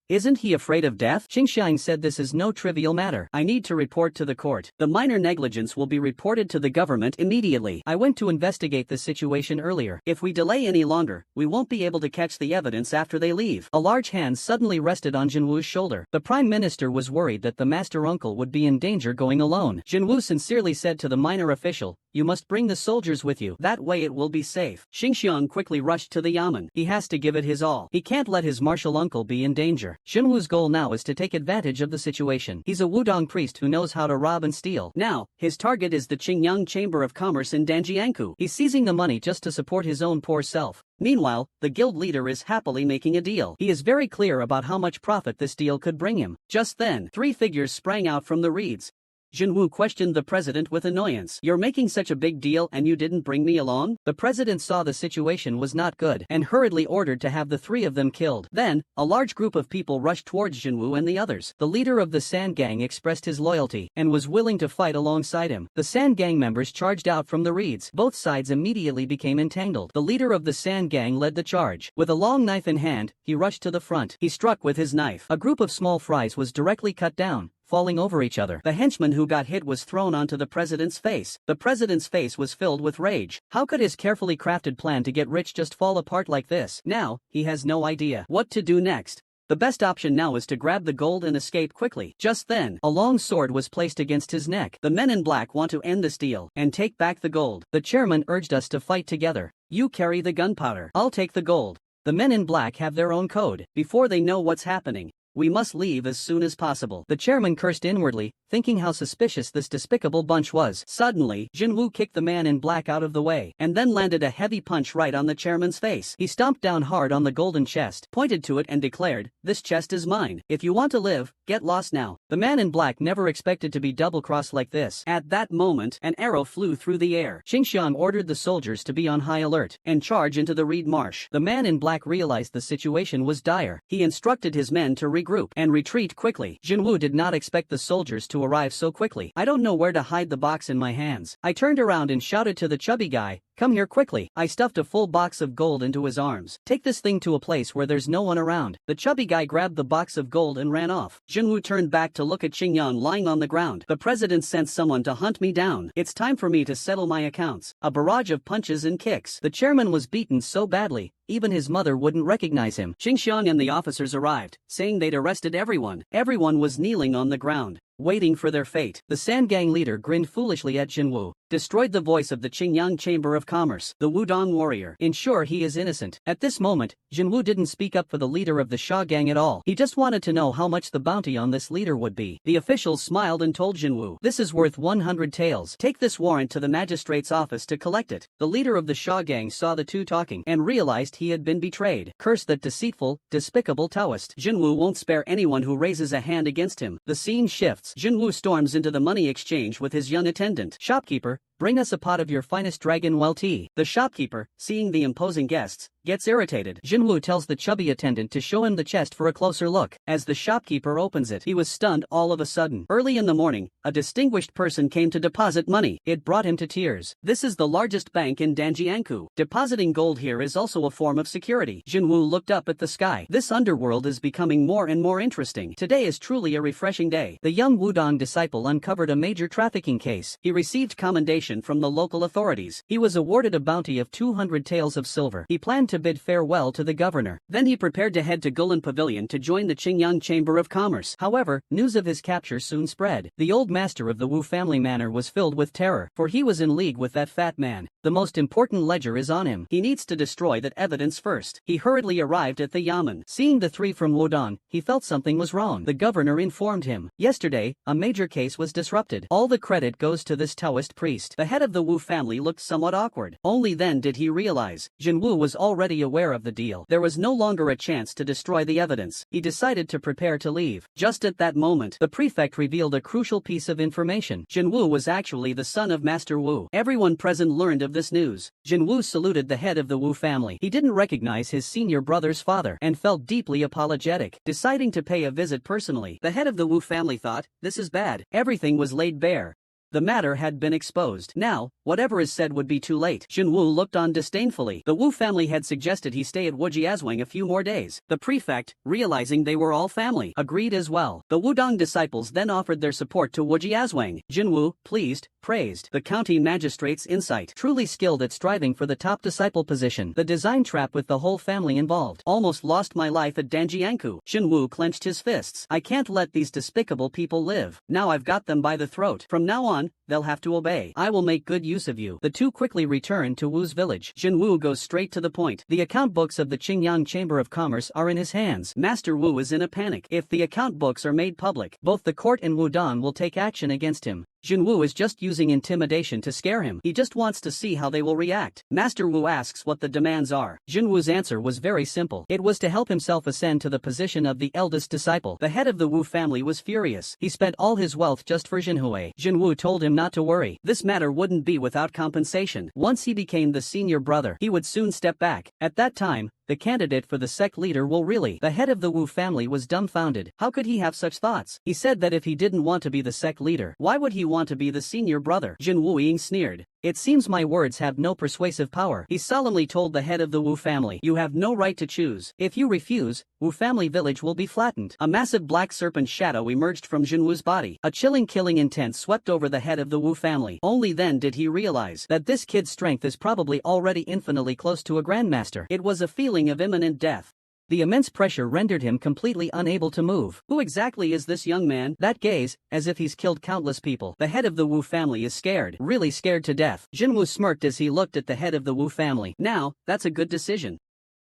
Isn't he afraid of death? Qingxiang said this is no trivial matter. I need to report to the court. The minor negligence will be reported to the government immediately. I went to investigate the situation earlier. If we delay any longer, we won't be able to catch the evidence after they leave. A large hand suddenly rested on Jinwoo's shoulder. The prime minister was worried that the master uncle would be in danger going alone. Jinwoo sincerely said to the minor official, you must bring the soldiers with you. That way it will be safe. Xingxiang quickly rushed to the yamen. He has to give it his all. He can't let his martial uncle be in danger. Jinwoo's goal now is to take advantage of the situation. He's a Wudong priest who knows how to rob and steal. Now, his target is the Qingyang Chamber of Commerce in Danjianku. He's seizing the money just to support his own poor self. Meanwhile, the guild leader is happily making a deal. He is very clear about how much profit this deal could bring him. Just then, three figures sprang out from the reeds. Jinwoo questioned the president with annoyance. You're making such a big deal and you didn't bring me along? The president saw the situation was not good and hurriedly ordered to have the three of them killed. Then, a large group of people rushed towards Jinwoo and the others. The leader of the Sand Gang expressed his loyalty and was willing to fight alongside him. The Sand Gang members charged out from the reeds. Both sides immediately became entangled. The leader of the Sand Gang led the charge. With a long knife in hand, he rushed to the front. He struck with his knife. A group of small fries was directly cut down, falling over each other. The henchman who got hit was thrown onto the president's face. The president's face was filled with rage. How could his carefully crafted plan to get rich just fall apart like this? Now, he has no idea what to do next. The best option now is to grab the gold and escape quickly. Just then, a long sword was placed against his neck. The men in black want to end this deal and take back the gold. The chairman urged us to fight together. You carry the gunpowder. I'll take the gold. The men in black have their own code. Before they know what's happening, we must leave as soon as possible. The chairman cursed inwardly, thinking how suspicious this despicable bunch was. Suddenly, Jinwoo kicked the man in black out of the way, and then landed a heavy punch right on the chairman's face. He stomped down hard on the golden chest, pointed to it and declared, "This chest is mine. If you want to live, get lost now." The man in black never expected to be double-crossed like this. At that moment, an arrow flew through the air. Xingxiang ordered the soldiers to be on high alert and charge into the reed marsh. The man in black realized the situation was dire. He instructed his men to regroup and retreat quickly. Jinwoo did not expect the soldiers to arrive so quickly. "I don't know where to hide the box in my hands." I turned around and shouted to the chubby guy, "Come here quickly." I stuffed a full box of gold into his arms. "Take this thing to a place where there's no one around." The chubby guy grabbed the box of gold and ran off. Jinwoo turned back to look at Xingyan lying on the ground. "The president sent someone to hunt me down. It's time for me to settle my accounts." A barrage of punches and kicks. The chairman was beaten so badly, even his mother wouldn't recognize him. Xingxiang and the officers arrived, saying they'd arrested everyone. Everyone was kneeling on the ground, waiting for their fate. The Sand Gang leader grinned foolishly at Jinwoo, destroyed the voice of the Qingyang Chamber of Commerce, the Wudong warrior. Ensure he is innocent. At this moment, Jinwoo didn't speak up for the leader of the Sha Gang at all. He just wanted to know how much the bounty on this leader would be. The officials smiled and told Jinwoo, "This is worth 100 taels. Take this warrant to the magistrate's office to collect it." The leader of the Sha Gang saw the two talking and realized he had been betrayed. Curse that deceitful, despicable Taoist. Jinwoo won't spare anyone who raises a hand against him. The scene shifts. Jinwoo storms into the money exchange with his young attendant. "Shopkeeper, bring us a pot of your finest dragon well tea." The shopkeeper, seeing the imposing guests, gets irritated. Jinwoo tells the chubby attendant to show him the chest for a closer look. As the shopkeeper opens it, he was stunned all of a sudden. Early in the morning, a distinguished person came to deposit money. It brought him to tears. This is the largest bank in Danjiangkou. Depositing gold here is also a form of security. Jinwoo looked up at the sky. This underworld is becoming more and more interesting. Today is truly a refreshing day. The young Wudong disciple uncovered a major trafficking case. He received commendation from the local authorities. He was awarded a bounty of 200 taels of silver. He planned to bid farewell to the governor. Then he prepared to head to Gulan Pavilion to join the Qingyang Chamber of Commerce. However, news of his capture soon spread. The old master of the Wu family manor was filled with terror, for he was in league with that fat man. The most important ledger is on him. He needs to destroy that evidence first. He hurriedly arrived at the Yamen. Seeing the three from Wudong, he felt something was wrong. The governor informed him. Yesterday, a major case was disrupted. All the credit goes to this Taoist priest. The head of the Wu family looked somewhat awkward. Only then did he realize Jinwoo was already aware of the deal. There was no longer a chance to destroy the evidence. He decided to prepare to leave. Just at that moment, the prefect revealed a crucial piece of information. Jinwoo was actually the son of Master Wu. Everyone present learned of this news. Jinwoo saluted the head of the Wu family. He didn't recognize his senior brother's father and felt deeply apologetic, deciding to pay a visit personally. The head of the Wu family thought, "This is bad." Everything was laid bare. The matter had been exposed. Now, whatever is said would be too late. Jinwoo looked on disdainfully. The Wu family had suggested he stay at Wujiazwang a few more days. The prefect, realizing they were all family, agreed as well. The Wudong disciples then offered their support to Wujiazwang. Jinwoo, pleased, praised the county magistrate's insight. Truly skilled at striving for the top disciple position. The design trap with the whole family involved. Almost lost my life at Danjiangkou. Jinwoo clenched his fists. I can't let these despicable people live. Now I've got them by the throat. From now on, they'll have to obey. I will make good use of you. The two quickly return to Wu's village. Jinwoo goes straight to the point. The account books of the Qingyang Chamber of Commerce are in his hands. Master Wu is in a panic. If the account books are made public, both the court and Wudong will take action against him. Jinwoo is just using intimidation to scare him. He just wants to see how they will react. Master Wu asks what the demands are. Jinwoo's answer was very simple. It was to help himself ascend to the position of the eldest disciple. The head of the Wu family was furious. He spent all his wealth just for Jinhui. Jinwoo told him not to worry. This matter wouldn't be without compensation. Once he became the senior brother, he would soon step back. At that time, the candidate for the sect leader will really. The head of the Wu family was dumbfounded. How could he have such thoughts? He said that if he didn't want to be the sect leader, why would he want to be the senior brother? Jinwoo Ying sneered. It seems my words have no persuasive power. He solemnly told the head of the Wu family, you have no right to choose. If you refuse, Wu family village will be flattened. A massive black serpent shadow emerged from Jinwoo's body. A chilling killing intent swept over the head of the Wu family. Only then did he realize that this kid's strength is probably already infinitely close to a grandmaster. It was a feeling of imminent death. The immense pressure rendered him completely unable to move. Who exactly is this young man? That gaze, as if he's killed countless people. The head of the Wu family is scared, really scared to death. Jinwoo smirked as he looked at the head of the Wu family. Now, that's a good decision.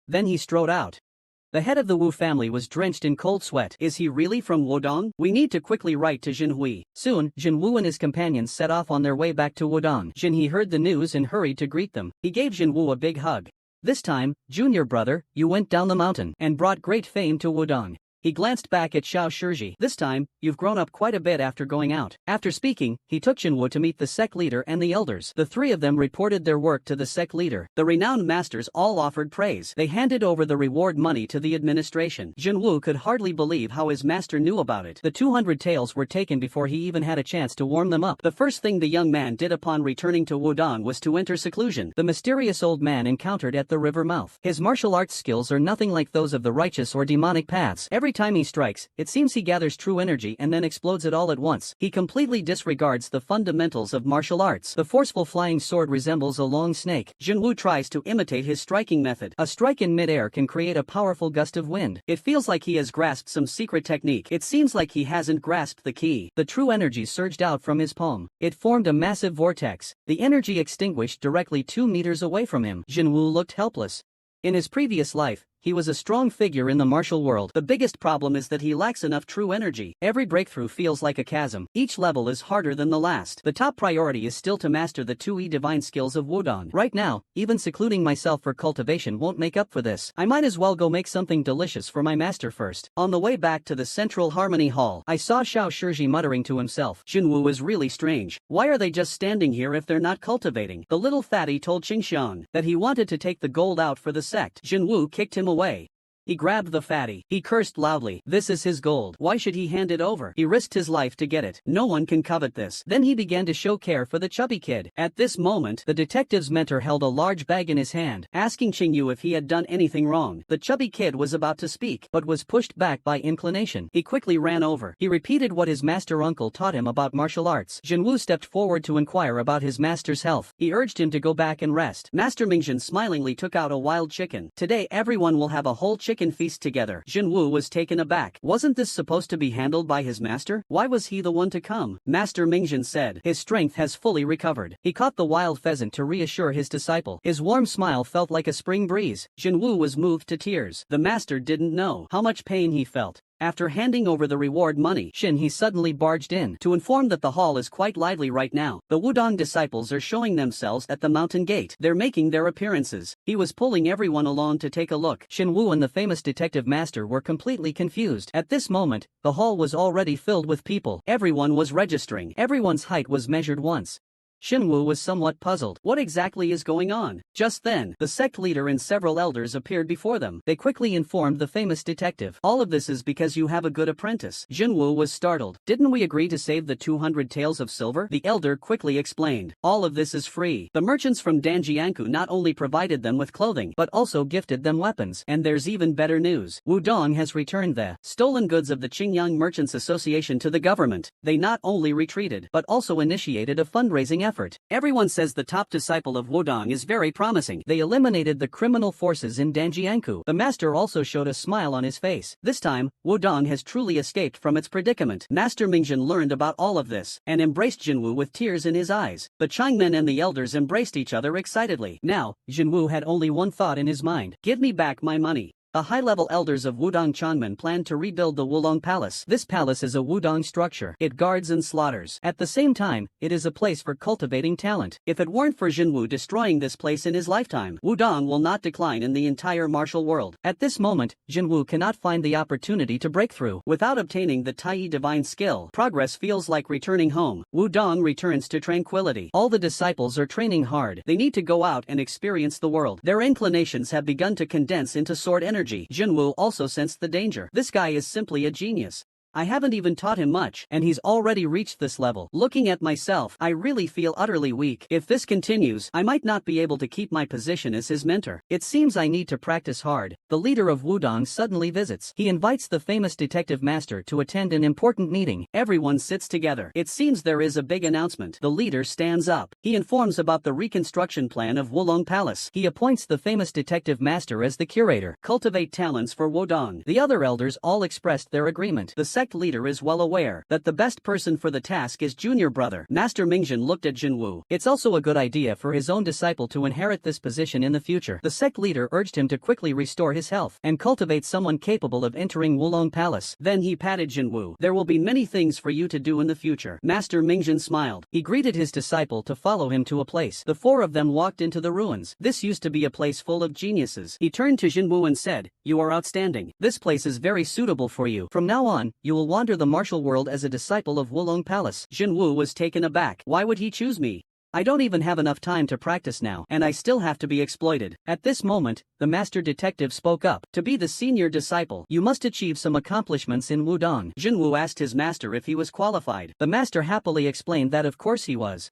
Then he strode out. The head of the Wu family was drenched in cold sweat. Is he really from Wudong? We need to quickly write to Jinhui. Soon, Jinwoo and his companions set off on their way back to Wudong. Jinhe heard the news and hurried to greet them. He gave Jinwoo a big hug. This time, junior brother, you went down the mountain and brought great fame to Wudong. He glanced back at Xiao Shiji. This time, you've grown up quite a bit after going out. After speaking, he took Jinwoo to meet the sect leader and the elders. The three of them reported their work to the sect leader. The renowned masters all offered praise. They handed over the reward money to the administration. Jinwoo could hardly believe how his master knew about it. The 200 taels were taken before he even had a chance to warm them up. The first thing the young man did upon returning to Wudong was to enter seclusion. The mysterious old man encountered at the river mouth. His martial arts skills are nothing like those of the righteous or demonic paths. Every time he strikes, it seems he gathers true energy and then explodes it all at once. He completely disregards the fundamentals of martial arts. The forceful flying sword resembles a long snake. Jinwoo tries to imitate his striking method. A strike in midair can create a powerful gust of wind. It feels like he has grasped some secret technique. It seems like he hasn't grasped the key. The true energy surged out from his palm. It formed a massive vortex. The energy extinguished directly 2 meters away from him. Jinwoo looked helpless. In his previous life, he was a strong figure in the martial world. The biggest problem is that he lacks enough true energy. Every breakthrough feels like a chasm. Each level is harder than the last. The top priority is still to master the 2E divine skills of Wudong. Right now, even secluding myself for cultivation won't make up for this. I might as well go make something delicious for my master first. On the way back to the Central Harmony Hall, I saw Xiao Shiji muttering to himself. Jinwoo is really strange. Why are they just standing here if they're not cultivating? The little fatty told Qingxiang that he wanted to take the gold out for the sect. Jinwoo kicked him away. He grabbed the fatty. He cursed loudly. This is his gold. Why should he hand it over? He risked his life to get it. No one can covet this. Then he began to show care for the chubby kid. At this moment, the detective's mentor held a large bag in his hand, asking Qingyu if he had done anything wrong. The chubby kid was about to speak, but was pushed back by inclination. He quickly ran over. He repeated what his master uncle taught him about martial arts. Jinwoo stepped forward to inquire about his master's health. He urged him to go back and rest. Master Mingjin smilingly took out a wild chicken. Today everyone will have a whole chicken feast together. Jinwoo was taken aback. Wasn't this supposed to be handled by his master? Why was he the one to come? Master Mingjin said. His strength has fully recovered. He caught the wild pheasant to reassure his disciple. His warm smile felt like a spring breeze. Jinwoo was moved to tears. The master didn't know how much pain he felt. After handing over the reward money, he suddenly barged in to inform that the hall is quite lively right now. The Wudong disciples are showing themselves at the mountain gate. They're making their appearances. He was pulling everyone along to take a look. Jinwoo and the famous detective master were completely confused. At this moment, the hall was already filled with people. Everyone was registering. Everyone's height was measured once. Jinwoo was somewhat puzzled. What exactly is going on? Just then, the sect leader and several elders appeared before them. They quickly informed the famous detective. All of this is because you have a good apprentice. Jinwoo was startled. Didn't we agree to save the 200 taels of silver? The elder quickly explained. All of this is free. The merchants from Danjiankou not only provided them with clothing, but also gifted them weapons. And there's even better news. Wudong has returned the stolen goods of the Qingyang Merchants Association to the government. They not only retreated, but also initiated a fundraising effort. Everyone says the top disciple of Wudong is very promising. They eliminated the criminal forces in Danjiankou. The master also showed a smile on his face. This time, Wudong has truly escaped from its predicament. Master Mingjin learned about all of this and embraced Jinwoo with tears in his eyes. The Changmen and the elders embraced each other excitedly. Now, Jinwoo had only one thought in his mind. Give me back my money. The high-level elders of Wudong Changmen planned to rebuild the Wulong Palace. This palace is a Wudong structure. It guards and slaughters. At the same time, it is a place for cultivating talent. If it weren't for Jinwoo destroying this place in his lifetime, Wudong will not decline in the entire martial world. At this moment, Jinwoo cannot find the opportunity to break through. Without obtaining the Tai divine skill, progress feels like returning home. Wudong returns to tranquility. All the disciples are training hard. They need to go out and experience the world. Their inclinations have begun to condense into sword energy. Jinwoo also sensed the danger. This guy is simply a genius. I haven't even taught him much, and he's already reached this level. Looking at myself, I really feel utterly weak. If this continues, I might not be able to keep my position as his mentor. It seems I need to practice hard. The leader of Wudong suddenly visits. He invites the famous detective master to attend an important meeting. Everyone sits together. It seems there is a big announcement. The leader stands up. He informs about the reconstruction plan of Wulong Palace. He appoints the famous detective master as the curator. Cultivate talents for Wudong. The other elders all expressed their agreement. The sect leader is well aware that the best person for the task is junior brother. Master Mingjin looked at Jinwu. It's also a good idea for his own disciple to inherit this position in the future. The sect leader urged him to quickly restore his health and cultivate someone capable of entering Wulong Palace. Then he patted Jinwu. There will be many things for you to do in the future. Master Mingjin smiled. He greeted his disciple to follow him to a place. The four of them walked into the ruins. This used to be a place full of geniuses. He turned to Jinwu and said, "You are outstanding. This place is very suitable for you. From now on, you will wander the martial world as a disciple of Wulong Palace." Jinwu was taken aback. Why would he choose me? I don't even have enough time to practice now, and I still have to be exploited. At this moment, the master detective spoke up. To be the senior disciple, you must achieve some accomplishments in Wudong. Jinwu asked his master if he was qualified. The master happily explained that of course he was.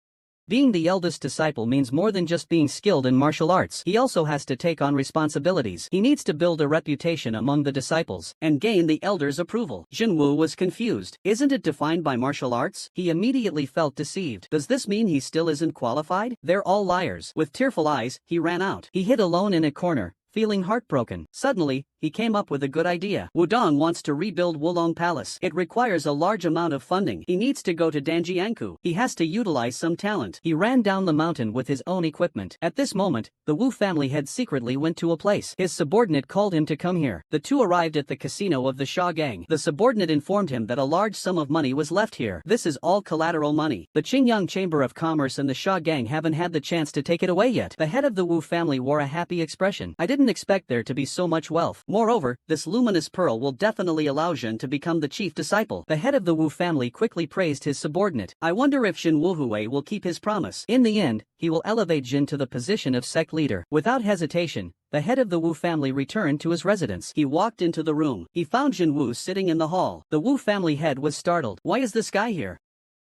Being the eldest disciple means more than just being skilled in martial arts. He also has to take on responsibilities. He needs to build a reputation among the disciples and gain the elders' approval. Jinwu was confused. Isn't it defined by martial arts? He immediately felt deceived. Does this mean he still isn't qualified? They're all liars. With tearful eyes, he ran out. He hid alone in a corner, feeling heartbroken. Suddenly, he came up with a good idea. Wudong wants to rebuild Wulong Palace. It requires a large amount of funding. He needs to go to Danjiangku. He has to utilize some talent. He ran down the mountain with his own equipment. At this moment, the Wu family head secretly went to a place. His subordinate called him to come here. The two arrived at the casino of the Sha gang. The subordinate informed him that a large sum of money was left here. This is all collateral money. The Qingyang Chamber of Commerce and the Sha gang haven't had the chance to take it away yet. The head of the Wu family wore a happy expression. I didn't expect there to be so much wealth. Moreover, this luminous pearl will definitely allow Jin to become the chief disciple. The head of the Wu family quickly praised his subordinate. I wonder if Jin Wuhui will keep his promise. In the end, he will elevate Jin to the position of sect leader. Without hesitation, the head of the Wu family returned to his residence. He walked into the room. He found Jin Wu sitting in the hall. The Wu family head was startled. Why is this guy here?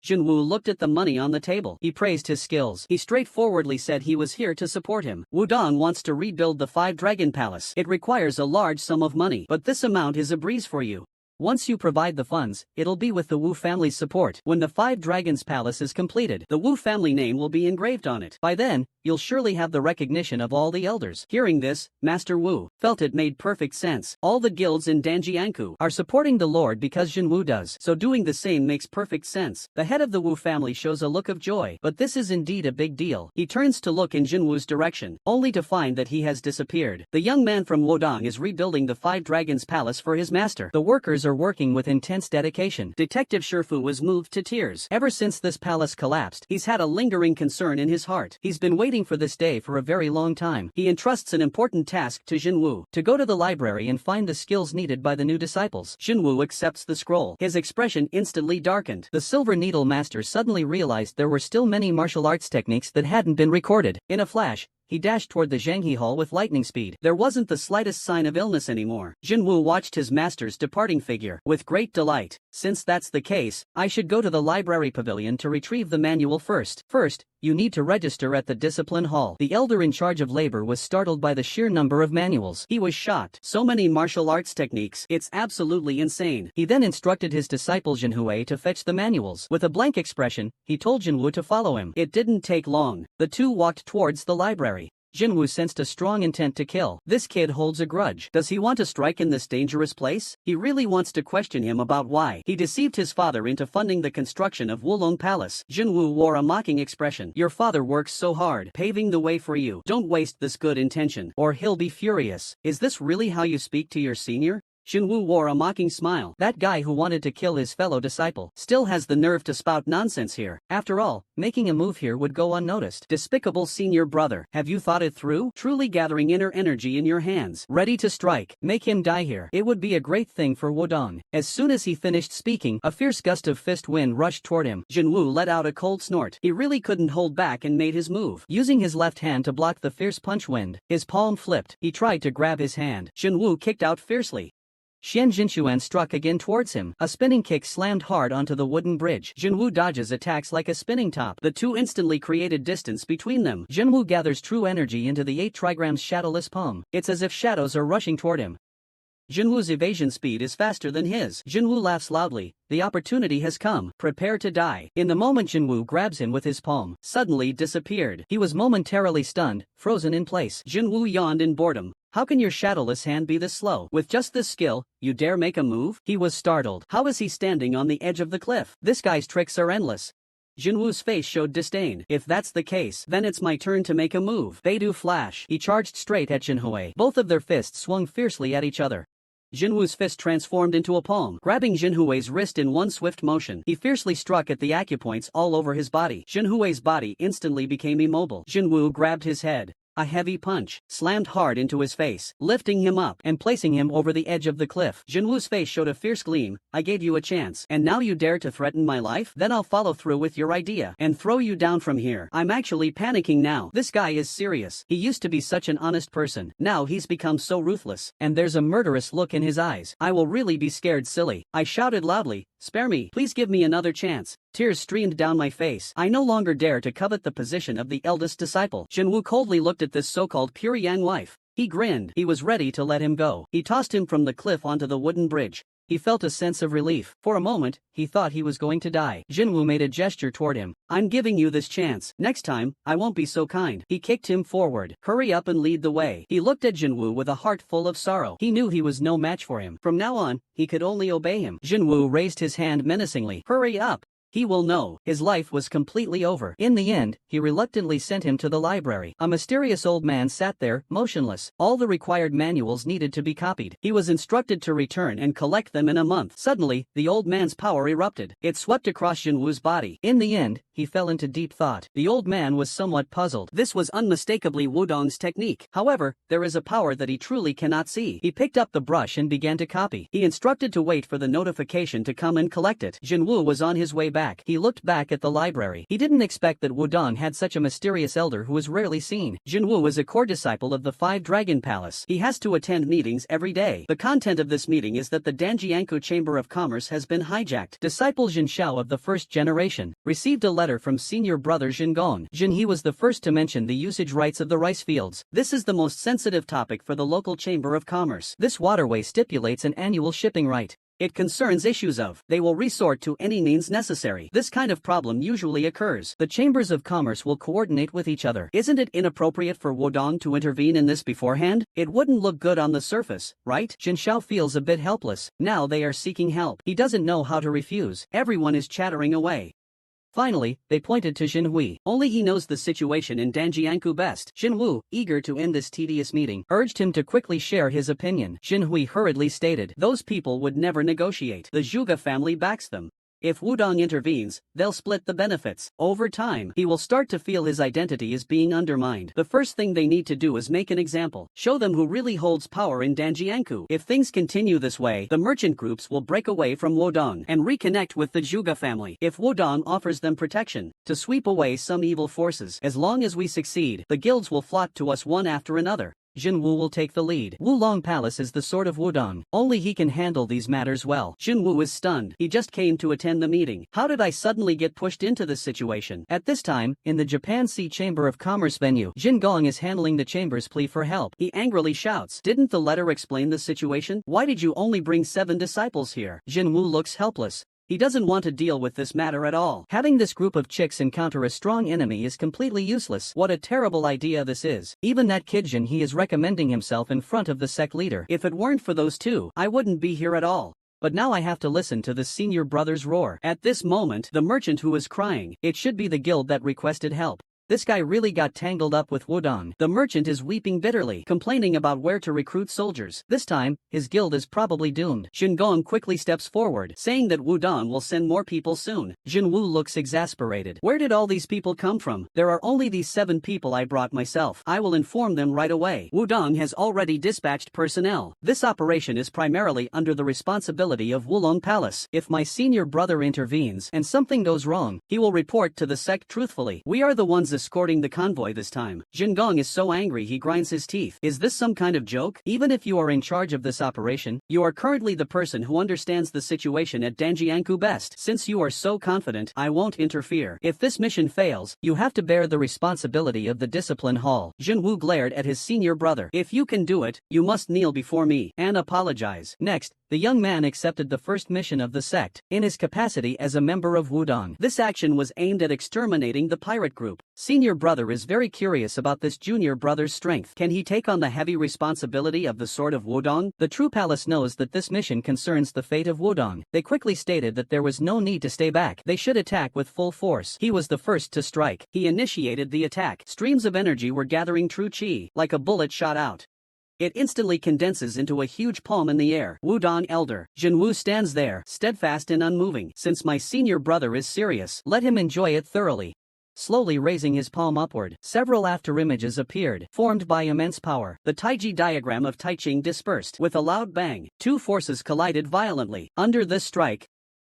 Jinwu looked at the money on the table. He praised his skills. He straightforwardly said he was here to support him. Wudong wants to rebuild the Five Dragon Palace. It requires a large sum of money, but this amount is a breeze for you. Once you provide the funds, it'll be with the Wu family's support. When the Five Dragons Palace is completed, the Wu family name will be engraved on it. By then, you'll surely have the recognition of all the elders. Hearing this, Master Wu felt it made perfect sense. All the guilds in Danjiangku are supporting the Lord because Jin Wu does, so doing the same makes perfect sense. The head of the Wu family shows a look of joy, but this is indeed a big deal. He turns to look in Jin Wu's direction, only to find that he has disappeared. The young man from Wudong is rebuilding the Five Dragons Palace for his master. The workers are working with intense dedication. Detective Shifu was moved to tears. Ever since this palace collapsed, he's had a lingering concern in his heart. He's been waiting for this day for a very long time. He entrusts an important task to Jinwu, to go to the library and find the skills needed by the new disciples. Jinwu accepts the scroll. His expression instantly darkened. The Silver Needle Master suddenly realized there were still many martial arts techniques that hadn't been recorded. In a flash, he dashed toward the Zhanghe Hall with lightning speed. There wasn't the slightest sign of illness anymore. Jinwu watched his master's departing figure with great delight. Since that's the case, I should go to the library pavilion to retrieve the manual first. First, you need to register at the discipline hall. The elder in charge of labor was startled by the sheer number of manuals. He was shocked. So many martial arts techniques. It's absolutely insane. He then instructed his disciple Jinhui to fetch the manuals. With a blank expression, he told Jinwu to follow him. It didn't take long. The two walked towards the library. Jinwu sensed a strong intent to kill. This kid holds a grudge. Does he want to strike in this dangerous place? He really wants to question him about why he deceived his father into funding the construction of Wulong Palace. Jinwu wore a mocking expression. Your father works so hard, paving the way for you. Don't waste this good intention, or he'll be furious. Is this really how you speak to your senior? Jinwu wore a mocking smile. That guy who wanted to kill his fellow disciple still has the nerve to spout nonsense here. After all, making a move here would go unnoticed. Despicable senior brother, have you thought it through? Truly gathering inner energy in your hands, ready to strike. Make him die here. It would be a great thing for Wudong. As soon as he finished speaking, a fierce gust of fist wind rushed toward him. Jinwu let out a cold snort. He really couldn't hold back and made his move. Using his left hand to block the fierce punch wind, his palm flipped. He tried to grab his hand. Jinwu kicked out fiercely. Xian Jinshuan struck again towards him. A spinning kick slammed hard onto the wooden bridge. Jinwu dodges attacks like a spinning top. The two instantly created distance between them. Jinwu gathers true energy into the 8 trigrams shadowless palm. It's as if shadows are rushing toward him. Jinwu's evasion speed is faster than his. Jinwu laughs loudly. The opportunity has come. Prepare to die. In the moment Jinwu grabs him with his palm, suddenly disappeared. He was momentarily stunned, frozen in place. Jinwu yawned in boredom. How can your shadowless hand be this slow? With just this skill, you dare make a move? He was startled. How is he standing on the edge of the cliff? This guy's tricks are endless. Jinwu's face showed disdain. If that's the case, then it's my turn to make a move. Beidou flash. He charged straight at Jinhui. Both of their fists swung fiercely at each other. Jinwu's fist transformed into a palm, grabbing Jinhui's wrist in one swift motion. He fiercely struck at the acupoints all over his body. Jinhui's body instantly became immobile. Jinwu grabbed his head. A heavy punch slammed hard into his face, lifting him up and placing him over the edge of the cliff. Jinwu's face showed a fierce gleam. I gave you a chance, and now you dare to threaten my life? Then I'll follow through with your idea and throw you down from here. I'm actually panicking now. This guy is serious. He used to be such an honest person. Now he's become so ruthless, and there's a murderous look in his eyes. I will really be scared silly. I shouted loudly. Spare me. Please give me another chance. Tears streamed down my face. I no longer dare to covet the position of the eldest disciple. Jinwu coldly looked at this so-called pure yang wife. He grinned. He was ready to let him go. He tossed him from the cliff onto the wooden bridge. He felt a sense of relief. For a moment, he thought he was going to die. Jinwu made a gesture toward him. I'm giving you this chance. Next time, I won't be so kind. He kicked him forward. Hurry up and lead the way. He looked at Jinwu with a heart full of sorrow. He knew he was no match for him. From now on, he could only obey him. Jinwu raised his hand menacingly. Hurry up. He will know. His life was completely over. In the end, he reluctantly sent him to the library. A mysterious old man sat there, motionless. All the required manuals needed to be copied. He was instructed to return and collect them in a month. Suddenly, the old man's power erupted. It swept across Jinwu's body. In the end, he fell into deep thought. The old man was somewhat puzzled. This was unmistakably Wudong's technique. However, there is a power that he truly cannot see. He picked up the brush and began to copy. He instructed to wait for the notification to come and collect it. Jinwu was on his way back. He looked back at the library. He didn't expect that Wudong had such a mysterious elder who was rarely seen. Jinwu is a core disciple of the 5 Dragon Palace. He has to attend meetings every day. The content of this meeting is that the Danjiankou Chamber of Commerce has been hijacked. Disciple Jin Xiao of the first generation received a letter from senior brother Jin Gong. Jin He was the first to mention the usage rights of the rice fields. This is the most sensitive topic for the local Chamber of Commerce. This waterway stipulates an annual shipping right. It concerns issues of, they will resort to any means necessary. This kind of problem usually occurs. The chambers of commerce will coordinate with each other. Isn't it inappropriate for Wudong to intervene in this beforehand? It wouldn't look good on the surface, right? Jin Xiao feels a bit helpless. Now they are seeking help. He doesn't know how to refuse. Everyone is chattering away. Finally, they pointed to Jinhui. Only he knows the situation in Danjiankou best. Jinwu, eager to end this tedious meeting, urged him to quickly share his opinion. Jinhui hurriedly stated, those people would never negotiate. The Zhuge family backs them. If Wudong intervenes, they'll split the benefits. Over time, he will start to feel his identity is being undermined. The first thing they need to do is make an example. Show them who really holds power in Danjiankou. If things continue this way, the merchant groups will break away from Wudong and reconnect with the Zhuge family. If Wudong offers them protection to sweep away some evil forces, as long as we succeed, the guilds will flock to us one after another. Jinwu will take the lead. Wulong Palace is the sword of Wudong. Only he can handle these matters well. Jinwu is stunned. He just came to attend the meeting. How did I suddenly get pushed into this situation? At this time, in the Japan Sea Chamber of Commerce venue, Jin Gong is handling the chamber's plea for help. He angrily shouts, didn't the letter explain the situation? Why did you only bring 7 disciples here? Jinwu looks helpless. He doesn't want to deal with this matter at all. Having this group of chicks encounter a strong enemy is completely useless. What a terrible idea this is. Even that kid Jin He is recommending himself in front of the sect leader. If it weren't for those two, I wouldn't be here at all. But now I have to listen to the senior brother's roar. At this moment, the merchant who is crying, it should be the guild that requested help. This guy really got tangled up with Wudong. The merchant is weeping bitterly, complaining about where to recruit soldiers. This time, his guild is probably doomed. Xingong quickly steps forward, saying that Wudong will send more people soon. Jinwu looks exasperated. Where did all these people come from? There are only these 7 people I brought myself. I will inform them right away. Wudong has already dispatched personnel. This operation is primarily under the responsibility of Wulong Palace. If my senior brother intervenes and something goes wrong, he will report to the sect truthfully. We are the ones is escorting the convoy this time. Jin Gong is so angry he grinds his teeth. Is this some kind of joke? Even if you are in charge of this operation, you are currently the person who understands the situation at Danjiangku best. Since you are so confident, I won't interfere. If this mission fails, you have to bear the responsibility of the discipline hall. Jinwoo glared at his senior brother. If you can do it, you must kneel before me and apologize. Next, the young man accepted the first mission of the sect, in his capacity as a member of Wudong. This action was aimed at exterminating the pirate group. Senior brother is very curious about this junior brother's strength. Can he take on the heavy responsibility of the Sword of Wudong? The true palace knows that this mission concerns the fate of Wudong. They quickly stated that there was no need to stay back. They should attack with full force. He was the first to strike. He initiated the attack. Streams of energy were gathering true chi, like a bullet shot out. It instantly condenses into a huge palm in the air. Wudong Elder. Jinwoo stands there, steadfast and unmoving. Since my senior brother is serious, let him enjoy it thoroughly. Slowly raising his palm upward, several afterimages appeared, formed by immense power. The Taiji diagram of Taiching dispersed. With a loud bang, two forces collided violently. Under this strike,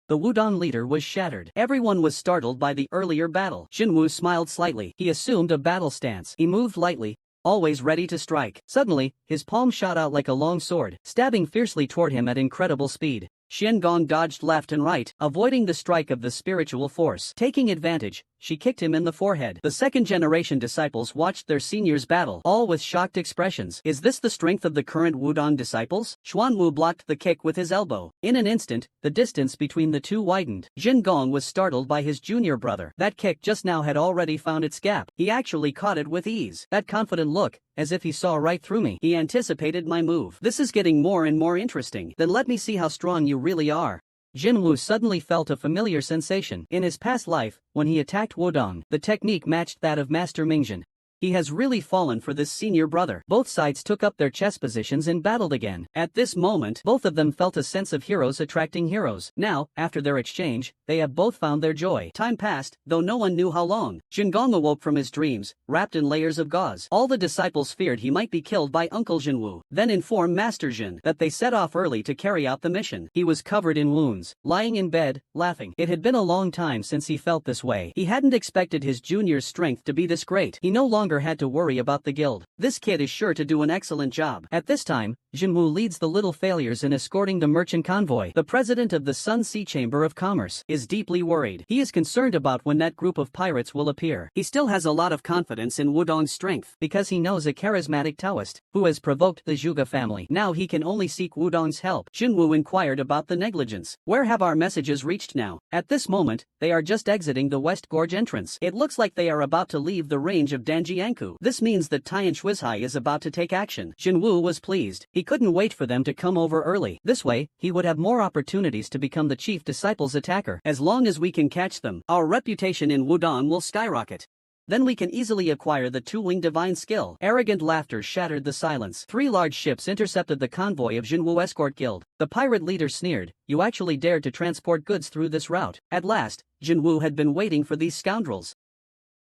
the Wudong leader was shattered. Everyone was startled by the earlier battle. Jinwoo smiled slightly. He assumed a battle stance. He moved lightly, always ready to strike. Suddenly, his palm shot out like a long sword, stabbing fiercely toward him at incredible speed. Xian Gong dodged left and right, avoiding the strike of the spiritual force. Taking advantage, she kicked him in the forehead. The second-generation disciples watched their seniors battle, all with shocked expressions. Is this the strength of the current Wudong disciples? Xuanwu blocked the kick with his elbow. In an instant, the distance between the two widened. Jin Gong was startled by his junior brother. That kick just now had already found its gap. He actually caught it with ease. That confident look, as if he saw right through me. He anticipated my move. This is getting more and more interesting. Then let me see how strong you really are. Jinwoo suddenly felt a familiar sensation. In his past life, when he attacked Wudong, the technique matched that of Master Mingjin. He has really fallen for this senior brother. Both sides took up their chess positions and battled again. At this moment, both of them felt a sense of heroes attracting heroes. Now, after their exchange, they have both found their joy. Time passed, though no one knew how long. Jingong awoke from his dreams, wrapped in layers of gauze. All the disciples feared he might be killed by Uncle Jinwoo, then informed Master Jin that they set off early to carry out the mission. He was covered in wounds, lying in bed, laughing. It had been a long time since he felt this way. He hadn't expected his junior's strength to be this great. He no longer had to worry about the guild. This kid is sure to do an excellent job. At this time, Jinwoo leads the little failures in escorting the merchant convoy. The president of the Sun Sea Chamber of Commerce is deeply worried. He is concerned about when that group of pirates will appear. He still has a lot of confidence in Wudong's strength because he knows a charismatic Taoist who has provoked the Zhuge family. Now he can only seek Wudong's help. Jinwoo inquired about the negligence. Where have our messages reached now? At this moment, they are just exiting the West Gorge entrance. It looks like they are about to leave the range of Danjiangku. This means that Taiyan Shuizhai is about to take action. Jinwoo was pleased. He couldn't wait for them to come over early. This way, he would have more opportunities to become the chief disciple's attacker. As long as we can catch them, our reputation in Wudong will skyrocket. Then we can easily acquire the two-wing divine skill. Arrogant laughter shattered the silence. 3 large ships intercepted the convoy of Jinwoo Escort Guild. The pirate leader sneered, "You actually dared to transport goods through this route." At last, Jinwoo had been waiting for these scoundrels.